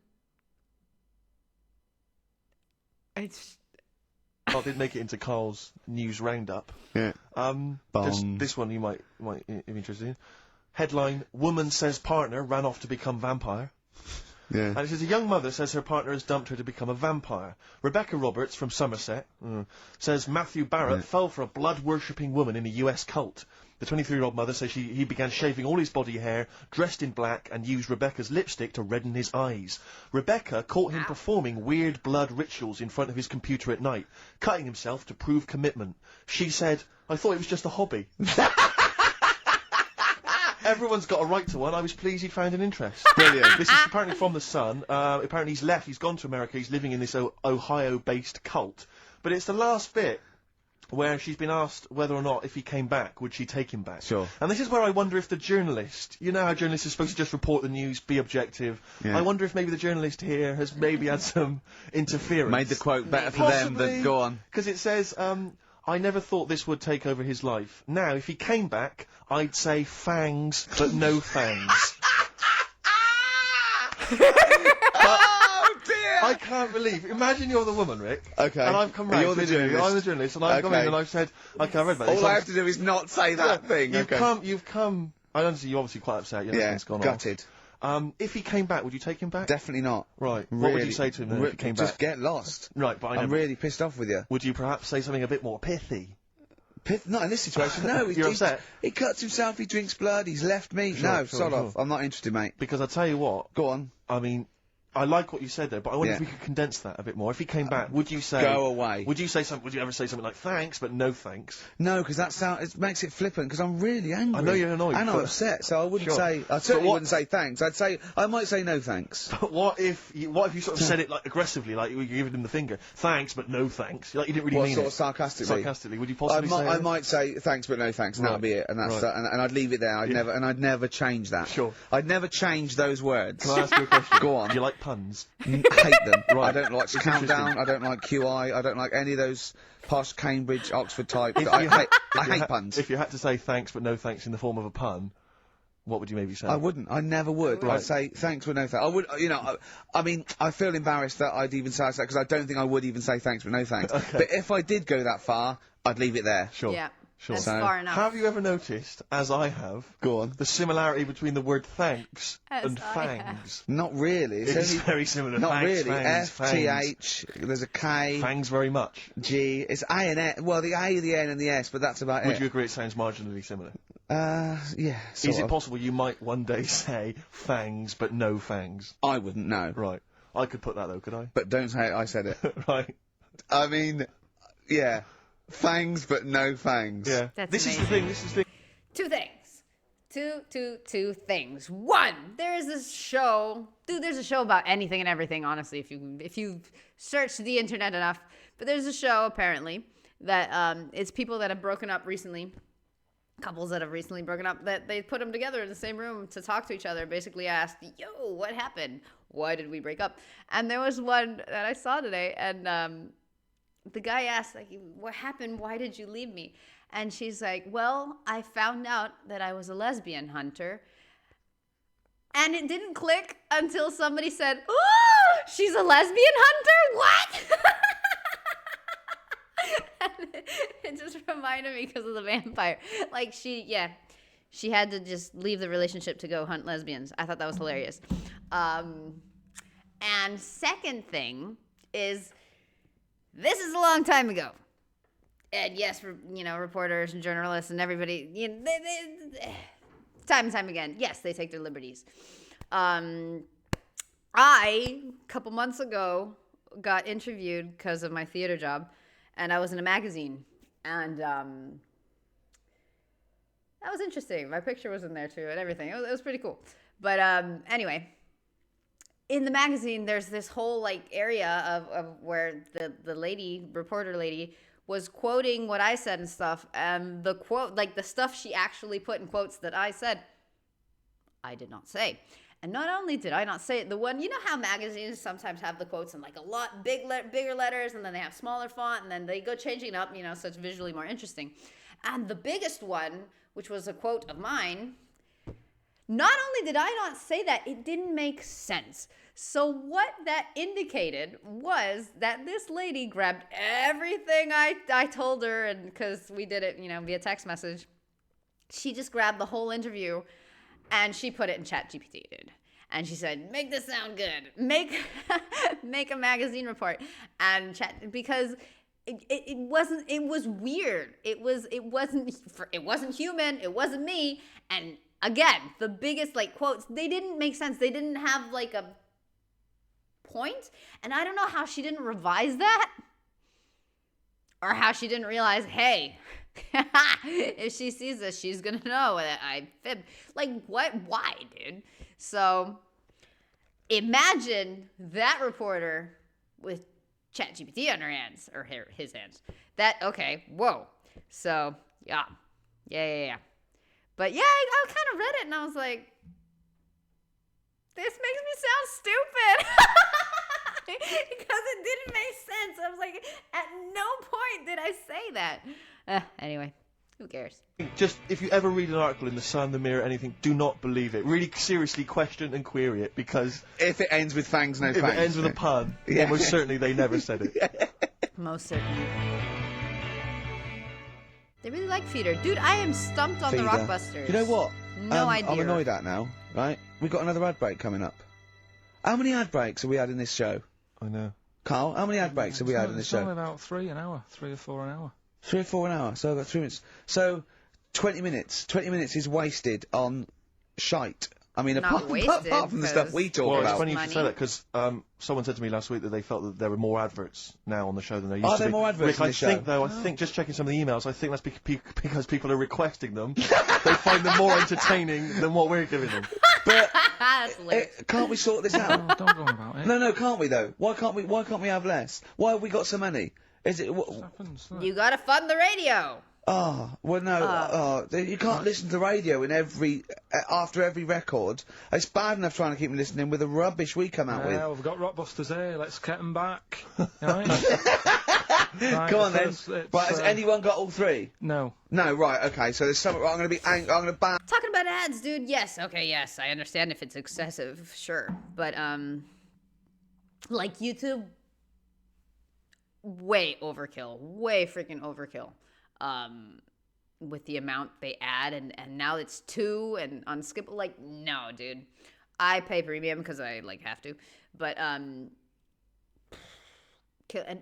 Carl did make it into Carl's news roundup. Yeah. Just this one you might be interested in. Headline: Woman says partner ran off to become vampire. Yeah. And it says a young mother says her partner has dumped her to become a vampire. Rebecca Roberts from Somerset says Matthew Barrett fell for a blood-worshipping woman in a US cult. The 23-year-old mother says he began shaving all his body hair, dressed in black, and used Rebecca's lipstick to redden his eyes. Rebecca caught him performing weird blood rituals in front of his computer at night, cutting himself to prove commitment. She said, I thought it was just a hobby. Everyone's got a right to one. I was pleased he found an interest. Brilliant. This is apparently from The Sun. Apparently he's left. He's gone to America. He's living in this Ohio-based cult. But it's the last bit where she's been asked whether or not, if he came back, would she take him back? Sure. And this is where I wonder if the journalist, you know how journalists are supposed to just report the news, be objective. Yeah. I wonder if maybe the journalist here has maybe had some interference. Made the quote better for them than go on. Because it says, I never thought this would take over his life. Now, if he came back, I'd say fangs, but no fangs. Oh dear! I can't believe. Imagine you're the woman, Rick. Okay. And I've come round. You're the to you. journalist. I'm the journalist, and I've come Okay. in and I've said, okay, I read about this. All I have to do is not say that thing. You've Okay. come. I understand you're obviously quite upset. Yeah, It's gone gutted. off. If he came back, would you take him back? Definitely not. Right. What would Really, you say to him then if he came just back? get lost. Right, but I know. I'm really pissed off with you. Would you perhaps say something a bit more pithy? Not in this situation, no. You're upset? He cuts himself, he drinks blood, he's left me. Sure, Sod off. I'm not interested, mate. Because I'll tell you what. Go on. I mean, I like what you said there, but I wonder if we could condense that a bit more. If he came back, would you say... Go away. Would you ever say something like, thanks, but no thanks? No, because it makes it flippant, because I'm really angry. I know you're annoyed. And I'm upset, so I wouldn't say... I certainly wouldn't say thanks. I might say no thanks. But what if you sort of said it, like, aggressively, like you were giving him the finger? Thanks, but no thanks. Like, you didn't really mean sort it. of sarcastically? Sarcastically. Would you possibly say I might say thanks, but no thanks, and that'll be it. And that's and I'd leave it there. I'd never change that. Sure. I'd never change those words. Can I ask you a question? Go on. Do you like puns? Hate them. Right. I don't like Countdown, I don't like QI, I don't like any of those posh Cambridge, Oxford type. I hate puns. If you had to say thanks but no thanks in the form of a pun, what would you maybe say? I wouldn't. I never would. Right. I'd say thanks but no thanks. I would, I mean, I feel embarrassed that I'd even say that because I don't think I would even say thanks but no thanks. Okay. But if I did go that far, I'd leave it there. Sure. Yeah. Sure. That's So, far enough. Have you ever noticed, as I have, Go on. the similarity between the word thanks As and I fangs? Not really. It's very similar. Not Thanks, really. fangs, F-T-H, there's a K, Fangs very much. G, it's A and S, well, the A, the N and the S, but that's about Would it. you agree it sounds marginally similar? Yeah, sort Is it of. possible you might one day say fangs but no fangs? I wouldn't know. Right. I could put that though, could I? But don't say I said it. Right. I mean, yeah. Fangs, but no fangs. Yeah. That's This is the amazing. thing, this is the thing. Two things. Two things. One, there is this show. Dude, there's a show about anything and everything, honestly, if you search the internet enough. But there's a show, apparently, that it's people that have broken up recently. Couples that have recently broken up, that they put them together in the same room to talk to each other, basically asked, yo, what happened? Why did we break up? And there was one that I saw today, and the guy asked, like, what happened? Why did you leave me? And she's like, well, I found out that I was a lesbian, Hunter. And it didn't click until somebody said, oh, she's a lesbian, Hunter? What? And it just reminded me because of the vampire. Like, she had to just leave the relationship to go hunt lesbians. I thought that was hilarious. And second thing is, this is a long time ago. And yes, reporters and journalists and everybody, they, time and time again, yes, they take their liberties. A couple months ago, got interviewed because of my theater job, and I was in a magazine. And that was interesting. My picture was in there too and everything. It was pretty cool. But anyway, in the magazine, there's this whole area of where the reporter lady was quoting what I said and stuff. And the quote, the stuff she actually put in quotes that I said, I did not say. And not only did I not say it, the one, you know how magazines sometimes have the quotes in a lot bigger letters, and then they have smaller font, and then they go changing it up, so it's visually more interesting. And the biggest one, which was a quote of mine, not only did I not say that, it didn't make sense. So what that indicated was that this lady grabbed everything I told her, and because we did it, via text message, she just grabbed the whole interview and she put it in ChatGPT, dude. And she said, make this sound good. Make a magazine report. And because it was weird. It wasn't human. It wasn't me. And again, the biggest quotes, they didn't make sense. They didn't have a point. And I don't know how she didn't revise that, or how she didn't realize, hey, if she sees this, she's gonna know that I fibbed. What? Why, dude? So imagine that reporter with ChatGPT on her hands, or his hands. Okay, whoa. So yeah. But yeah, I kind of read it and I was like, this makes me sound stupid. Because it didn't make sense. I was like, at no point did I say that. Anyway, who cares? Just, if you ever read an article in The Sun, The Mirror, anything, do not believe it. Really seriously question and query it, because if it ends with fangs, no if fangs. it ends with a pun, Yeah. almost certainly they never said it. Most certainly. They really like Feeder. Dude, I am stumped on the Feeder. Rockbusters. You know what? No idea. I'm annoyed at now, right? We've got another ad break coming up. How many ad breaks have we had in this show? I know. Carl, how many ad breaks have we had in this It's only show? about 3 or 4 an hour. 3 or 4 an hour. So I've got 3 minutes. So 20 minutes. 20 minutes is wasted on shite. I mean, Not apart from the stuff we talk Well, it's about. funny you Money. should say that, because someone said to me last week that they felt that there were more adverts now on the show than there used Are to there be. more adverts Rick, in I this show? think, though, I think, just checking some of the emails, I think that's because people are requesting them. They find them more entertaining than what we're giving them. But That's hilarious. can't we sort this out? Oh, don't go on about it. No, can't we though? Why can't we have less? Why have we got so many? Is it? It happens, doesn't it? You gotta fund the radio. Oh, well, no. You can't listen to radio in after every record. It's bad enough trying to keep me listening with the rubbish we come out with. Yeah, we've got Rockbusters here. Let's get them back. Right? Right, Come on then. it's, Right, has anyone got all 3? No. No, right, okay. So there's something. I'm going to be. I'm going to ban. Talking about ads, dude. Yes. Okay. Yes. I understand if it's excessive. Sure. But like YouTube, way overkill. Way freaking overkill. With the amount they add, and now it's 2 and unskippable. Like, no, dude. I pay premium because I like have to. But and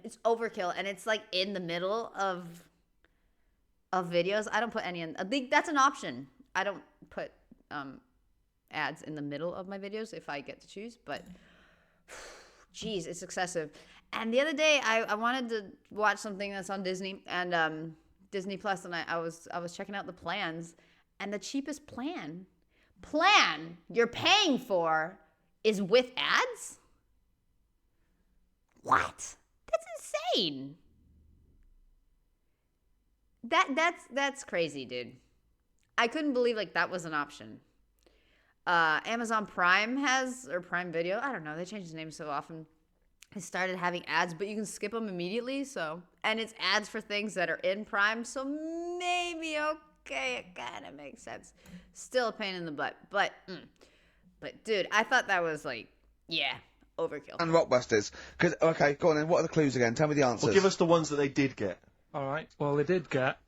it's overkill, and it's like in the middle of videos. I don't put any in. I think that's an option. I don't put ads in the middle of my videos if I get to choose, but geez, it's excessive. And the other day I wanted to watch something that's on Disney and Disney Plus, and I was checking out the plans, and the cheapest plan you're paying for is with ads? What? That's insane. That's crazy, dude. I couldn't believe like that was an option. Amazon Prime or Prime Video, I don't know, they change the name so often. They started having ads, but you can skip them immediately, so, and it's ads for things that are in Prime, so maybe okay, it kind of makes sense. Still a pain in the butt, but dude, I thought that was like, yeah, overkill. And Rockbusters. Okay, go on then. What are the clues again? Tell me the answers. Well, give us the ones that they did get. All right. Well, they did get.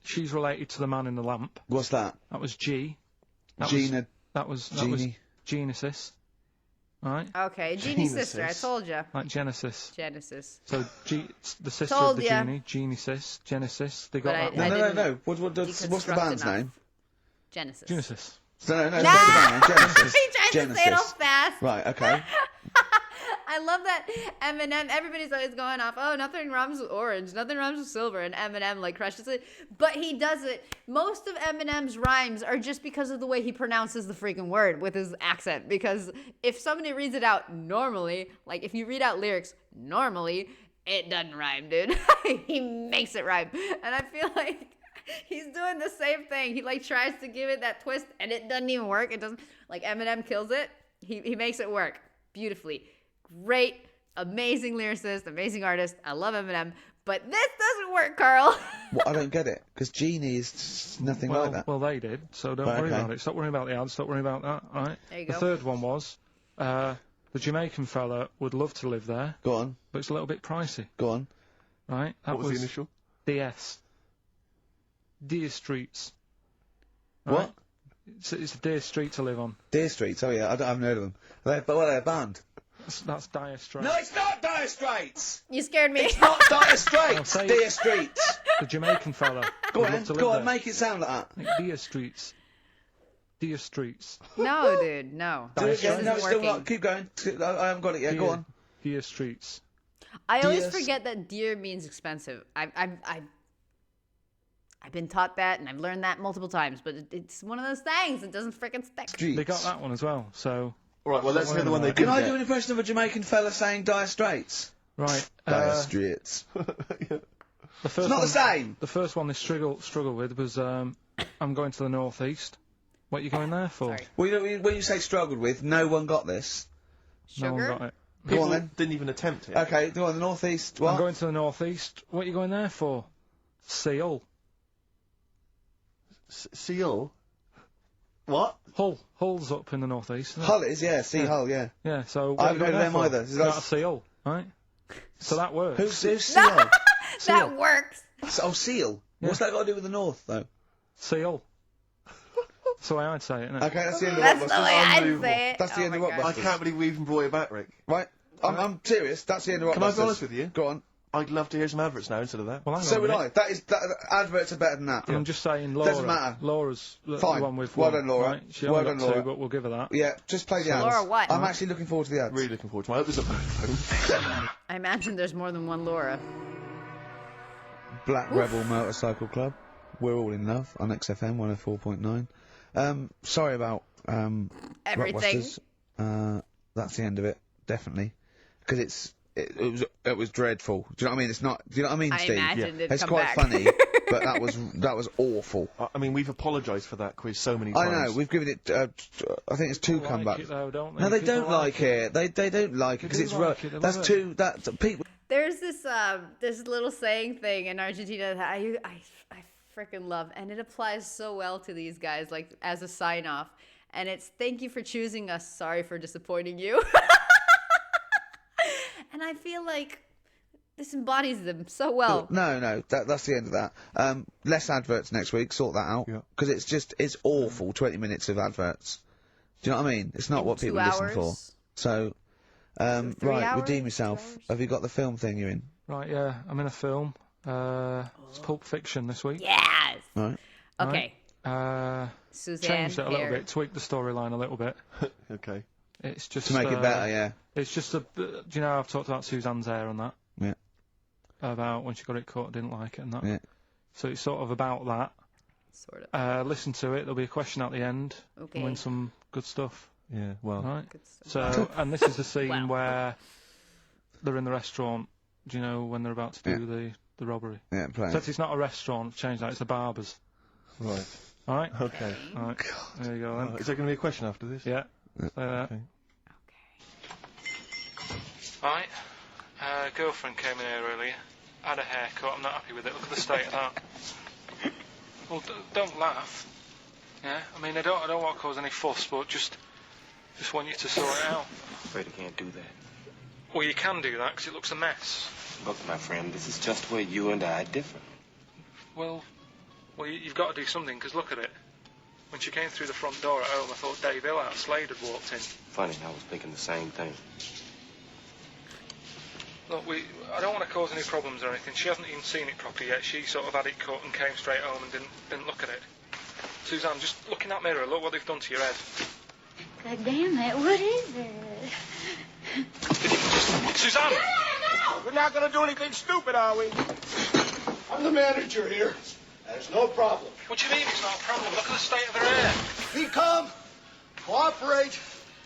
She's related to the man in the lamp. What's that? That was G. Gina. That was Genie. Genesis. All right. Okay, Genie's sister, I told you. Like Genesis. Genesis. So the sister Told of the ya. Genie, Genesis. They got But that I one. No. What's the band's name? Genesis. Genesis. No, Nah! what's the band name? Genesis. He tried to say it all fast. Right, okay. I love that Eminem, everybody's always going off, oh, nothing rhymes with orange, nothing rhymes with silver, and Eminem, like, crushes it. But he does it. Most of Eminem's rhymes are just because of the way he pronounces the freaking word with his accent. Because if somebody reads it out normally, like, if you read out lyrics normally, it doesn't rhyme, dude. He makes it rhyme. And I feel like he's doing the same thing. He, like, tries to give it that twist, and it doesn't even work. It doesn't, like, Eminem kills it. He makes it work beautifully. Great, amazing lyricist, amazing artist. I love Eminem, but this doesn't work, Carl. Well, I don't get it, because Genie is just nothing like that. Well, they did, so don't Right, worry okay. about it. Stop worrying about the ads, stop worrying about that, all right? There you The go. third one was, the Jamaican fella would love to live there, Go on, but it's a little bit pricey, go on. right? That What was the initial? DS. Deer Streets. What? Right? It's a Deer Street to live on. Deer Streets, oh yeah, I haven't heard of them. They're a band. That's Dire Straits. No, it's not Dire Straits! You scared me. It's not Dire I'll Straits! say- Deer Streets! The Jamaican fella. Go would on, love to live go on, there. make it sound like that. Like Deer Streets. Deer Streets. No, dude, no. Do it This again. isn't No, it's still working. not. Keep going. I haven't got it yet. Go on. Deer Streets. I always Deers. forget that deer means expensive. I've been taught that, and I've learned that multiple times, but it's one of those things. It doesn't frickin' stick. They got that one as well, so... All right, well, let's hear the one they did Can I get. do an impression of a Jamaican fella saying Dire Straits? Right. Dire Straits. The first It's not one, the same. The first one they struggled with was, I'm going to the northeast. What are you going there for? Sorry. Well, when you say struggled with, no one got this. No one Sugar? got it. Go People on then. didn't even attempt it. Okay, go on. The northeast. What? I'm going to the northeast. What are you going there for? Seal. Seal? What? Hull's up in the northeast. Isn't it? Hull is, yeah. Sea Hull, yeah. Yeah, so... I haven't what are heard you of going them there either. for? So Not a that's- seal, right? So that works. Who's Sea Hull? That works. Oh, Seal. Yeah. What's that got to do with the north, though? Seal. That's the way I'd say it, isn't it? Okay, that's the end of That's the Rockbusters. way I'd Unbelievable. say it. That's the Oh end of my Rockbusters. God. I can't believe we even brought it back, Rick. Right? I'm serious. That's the end of Rockbusters. Can I be honest with you? Go on. I'd love to hear some adverts now instead of that. Well, hang So on a would minute. Adverts are better than that. I'm just saying, Doesn't matter. Laura's the Fine. one with Well one, done, Laura. Right? She Well only done, got Laura. 2, but we'll give her that. Yeah, just play the ads. Laura what? I'm actually looking forward to the ads. Really looking forward to it. I hope there's a phone. I imagine there's more than one Laura. Black Rebel Motorcycle Club. We're all in love on XFM 104.9. Sorry about Everything. Rockbusters. That's the end of it, definitely, because it was dreadful. Do you know what I mean? It's not. Do you know what I mean, I Steve? imagined it'd It's come quite back. funny, but that was awful. I mean, we've apologised for that quiz so many I times. know. We've given it. I think it's 2 Like comebacks. it though, don't they? No, they People don't like it. They don't like it because do it's like it, they that's love it. too. That people. There's this little saying thing in Argentina that I freaking love, and it applies so well to these guys, like as a sign off. And it's "Thank you for choosing us. Sorry for disappointing you." And I feel like this embodies them so well. No, that's the end of that. Less adverts next week. Sort that out Yeah. because it's awful. 20 minutes of adverts. Do you know what I mean? It's not In what 2 people listen for. hours? So, 3 right, hours, redeem 2 yourself. hours? Have you got the film thing you're in? Right, yeah, I'm in a film. It's Pulp Fiction this week. Yes. Right. Okay. Changed Suzanne. it a little bit, tweaked the storyline a little bit. Okay. It's just To make it better, yeah. It's just do you know I've talked about Suzanne's hair and that? Yeah. About when she got it cut, didn't like it and that. Yeah. So it's sort of about that. Sort of. Listen to it. There'll be a question at the end. Okay. And win some good stuff. Yeah, well. Right. Good stuff. So and this is the scene Well. where they're in the restaurant. Do you know when they're about to do the robbery? Yeah, play. So it's not a restaurant. Change that. It's a barber's. Right. All right. Okay. All right. There you go then. Is there going to be a question after this? Yeah. Say that. Okay. Right. Girlfriend came in here earlier. Had a haircut. I'm not happy with it. Look at the state of that. Well, don't laugh. Yeah. I mean, I don't want to cause any fuss, but just want you to sort it out. Afraid I can't do that. Well, you can do that because it looks a mess. Look, my friend, this is just where you and I differ. Well, you've got to do something because look at it. When she came through the front door at home, I thought Dave Hill out Slade had walked in. Funny, I was thinking the same thing. Look, I don't want to cause any problems or anything. She hasn't even seen it properly yet. She sort of had it cut and came straight home and didn't look at it. Suzanne, just look in that mirror. Look what they've done to your head. God damn it, what is it? Suzanne! We're not gonna do anything stupid, are we? I'm the manager here. There's no problem. What do you mean it's not a problem? Look at the state of her hair. Be calm, cooperate,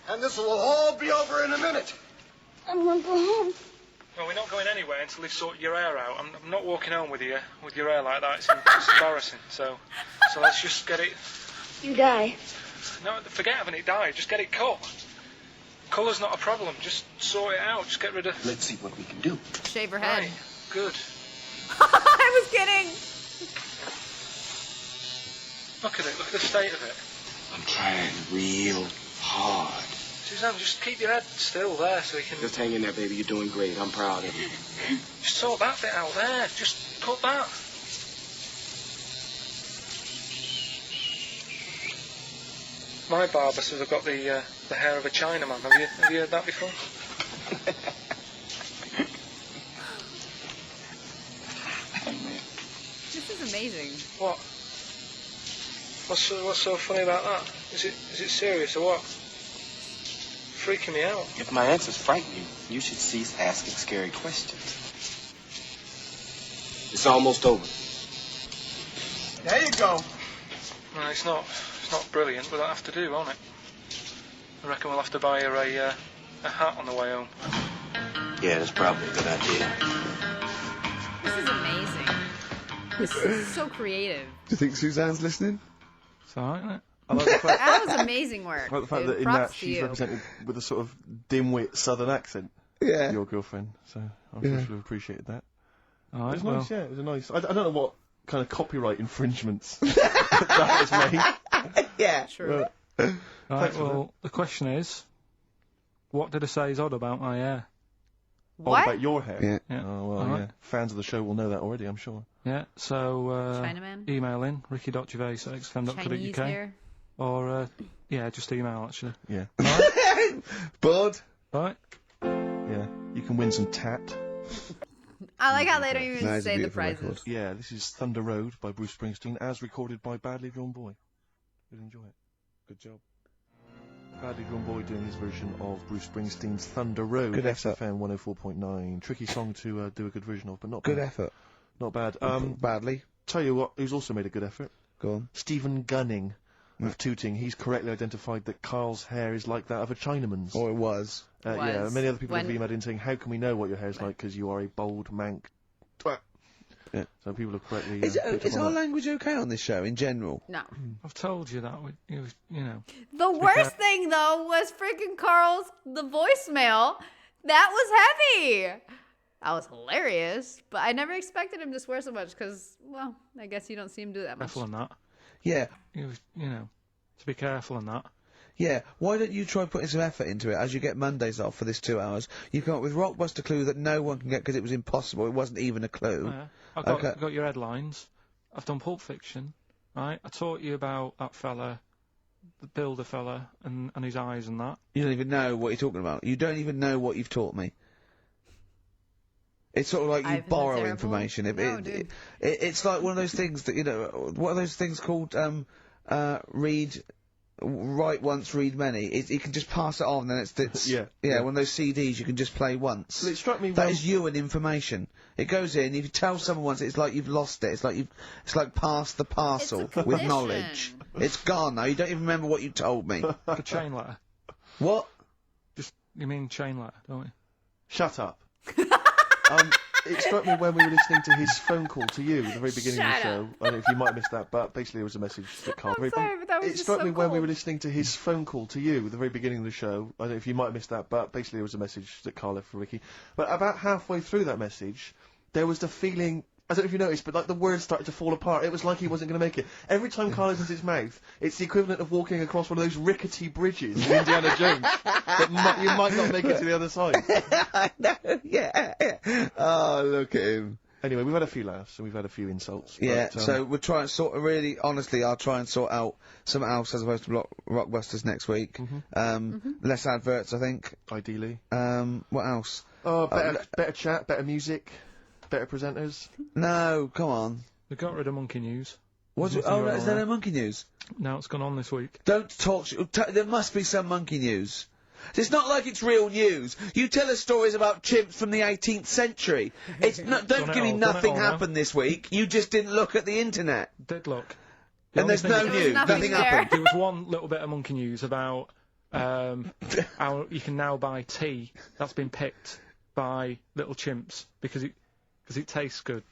and this will all be over in a minute. I want to go home. Well, we're not going anywhere until they sort your hair out. I'm not walking home with you with your hair like that. It's embarrassing. So let's just get it. You die. No, forget having it dyed. Just get it cut. Colour's not a problem. Just sort it out. Just get rid of. Let's see what we can do. Shave her head. Right. Good. I was kidding. Look at it. Look at the state of it. I'm trying real hard. Suzanne, just keep your head still there so you can. Just hang in there, baby. You're doing great. I'm proud of you. Just sort that bit out there. Just cut that. My barber says I've got the hair of a Chinaman. Have you heard that before? This is amazing. What? What's so funny about that? Is it serious or what? Freaking me out. If my answers frighten you, you should cease asking scary questions. It's almost over. There you go. No, it's not brilliant, but that'll have to do, won't it? I reckon we'll have to buy her a hat on the way home. Yeah, that's probably a good idea. This is amazing. This is so creative. Do you think Suzanne's listening? It's alright, isn't it? I like the fact, That was amazing work. I like the fact dude. that in Props that to she's you. represented with a sort of dim-wit southern accent. Yeah. Your girlfriend. So I'm sure she'll have appreciated that. It Alright, was well. nice, yeah. It was a nice. I don't know what kind of copyright infringements that was made. Yeah. True. Right, Thanks for well, the question is, what did I say is odd about my hair? All What? about your hair. Yeah. Yeah. Oh, well, Alright. yeah. Fans of the show will know that already, I'm sure. Yeah, so Chinaman? email in, ricky.gervais@xfm.co.uk. Chinese hair. Or, just email, actually. Yeah. Bud. Right? Yeah. You can win some tat. I like how they don't No, even it's a say the beautiful prizes. record. Yeah, this is Thunder Road by Bruce Springsteen, as recorded by Badly Drawn Boy. Really enjoy it. Good job. Badly Drawn Boy doing his version of Bruce Springsteen's Thunder Road. Good effort. XFM 104.9. Tricky song to do a good version of, but not Good bad. effort. Not bad. Badly. Tell you what, who's also made a good effort? Go on. Stephen Gunning of Tooting. He's correctly identified that Carl's hair is like that of a Chinaman's. Or it was. Yeah, many other people have When- emailed in saying, how can we know what your hair's like because you are a bold mank twat. Yeah. So people have correctly... Is picked up our on that. language okay on this show in general? No. I've told you that. You know. The worst thing, though, was freaking Carl's, the voicemail. That was heavy. That was hilarious. But I never expected him to swear so much because, well, I guess you don't see him do that much. Careful on that. Yeah. You know, to be careful on that. Yeah, why don't you try putting some effort into it as you get Mondays off for this 2 hours? You come up with Rockbuster clue that no one can get because it was impossible. It wasn't even a clue. Yeah. I've got your headlines. I've done Pulp Fiction, right? I taught you about that fella, the builder fella, and his eyes and that. You don't even know what you're talking about. You don't even know what you've taught me. It's sort of like you I've been borrow terrible. information. No, dude. It's like one of those things that, you know, what are those things called? Write once, read many. You can just pass it on, then it's Yeah. one of those CDs you can just play once. Well, it struck me That when- is you and information. It goes in. If you tell someone once, it's like you've lost it. It's like pass the parcel It's a with condition. knowledge. It's gone now. You don't even remember what you told me. Like a chain letter. What? You mean chain letter, don't you? Shut up. It struck me when we were listening to his phone call to you at the very beginning of the Shut show. I don't know if you might have missed that, but basically it was a message that Carl... I'm sorry, but that was It just struck so me when we cool. were listening to his phone call to you at the very beginning of the show. I don't know if you might have missed that, but basically it was a message that Carl left for Ricky. But about halfway through that message, there was the feeling... I don't know if you noticed, but like the words started to fall apart. It was like he wasn't going to make it. Every time Carl opens his mouth, it's the equivalent of walking across one of those rickety bridges in Indiana Jones. That you might not make it to the other side. I know. Yeah. Oh, look at him. Anyway, we've had a few laughs and we've had a few insults. Yeah, but, so we'll try and sort of really, honestly, I'll try and sort out something else as opposed to Rockbusters next week. Less adverts, I think. ideally. What else? Oh, better chat, better music, better presenters. No, come on. They got rid of Monkey News. What's it? Nothing Oh, going is on there there. no monkey news? No, it's gone on this week. Don't talk. There must be some monkey news. It's not like it's real news. You tell us stories about chimps from the 18th century. It's not. Don't Done give it me all, done it nothing all now. happened this week. You just didn't look at the internet. Did look. And there's no There was news. nothing Nothing there. happened. There was one little bit of monkey news about how you can now buy tea that's been picked by little chimps because it tastes good.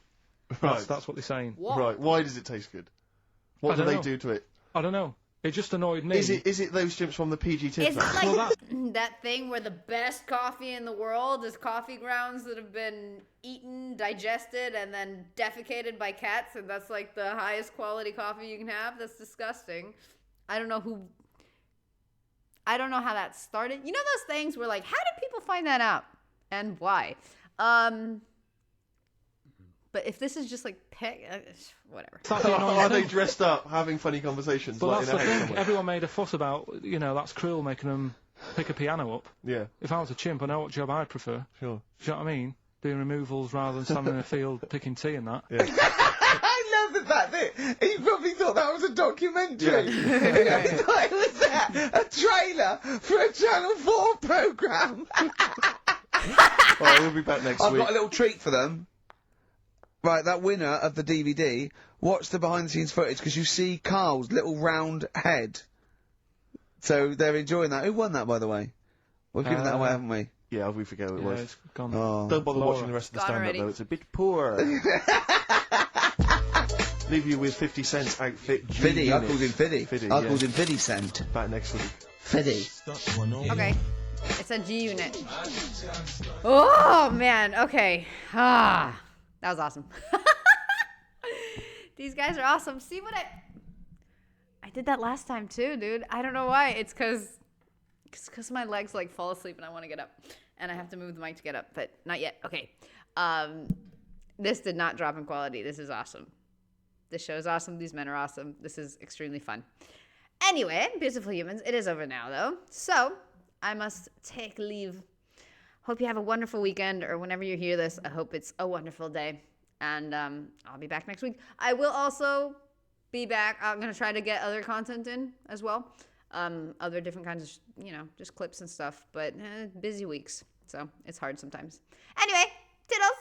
Right. That's what they're saying. What? Right. Why does it taste good? What I do don't they know. do to it? I don't know. It just annoyed me. Is it those chimps from the PG tip? Is it like Well, that thing where the best coffee in the world is coffee grounds that have been eaten, digested, and then defecated by cats, and that's like the highest quality coffee you can have? That's disgusting. I don't know how that started. You know those things where like, how did people find that out? And why? But if this is just like whatever. That's the annoying Are they thing. dressed up having funny conversations? But like that's in the a house thing. somewhere? Everyone made a fuss about, that's cruel making them pick a piano up. Yeah, If I was a chimp, I know what job I'd prefer. sure. Do you know what I mean? Doing removals rather than standing in a field picking tea and that. Yeah. I love the fact that he probably thought that was a documentary. Yeah. He thought it was a trailer for a Channel 4 programme. Alright, we'll be back next I've week. got a little treat for them. Right, that winner of the DVD, watch the behind-the-scenes footage because you see Carl's little round head. So they're enjoying that. Who won that, by the way? We've given that away, haven't we? Yeah, we forget who it Yeah, was. it's gone. Oh. Don't bother Laura. watching the rest of the Gone stand-up already. though, it's a bit poor. Leave you with 50 Cent's outfit G Fiddy, I Unit. called him Fiddy. Fiddy, I yeah. called him Fiddy Cent. Back next week. Fiddy. Okay. It's a G unit. Oh man. Okay. That was awesome. These guys are awesome. See what I did that last time too, dude. I don't know why. It's because my legs like fall asleep and I want to get up, and I have to move the mic to get up, but not yet. Okay. This did not drop in quality. This is awesome. This show is awesome. These men are awesome. This is extremely fun. Anyway, beautiful humans, it is over now though. So I must take leave hope you have a wonderful weekend, or whenever you hear this, I hope it's a wonderful day. And I'll be back next week. I will also be back. I'm going to try to get other content in as well. Other different kinds of, just clips and stuff. But busy weeks. So it's hard sometimes. Anyway, toodles!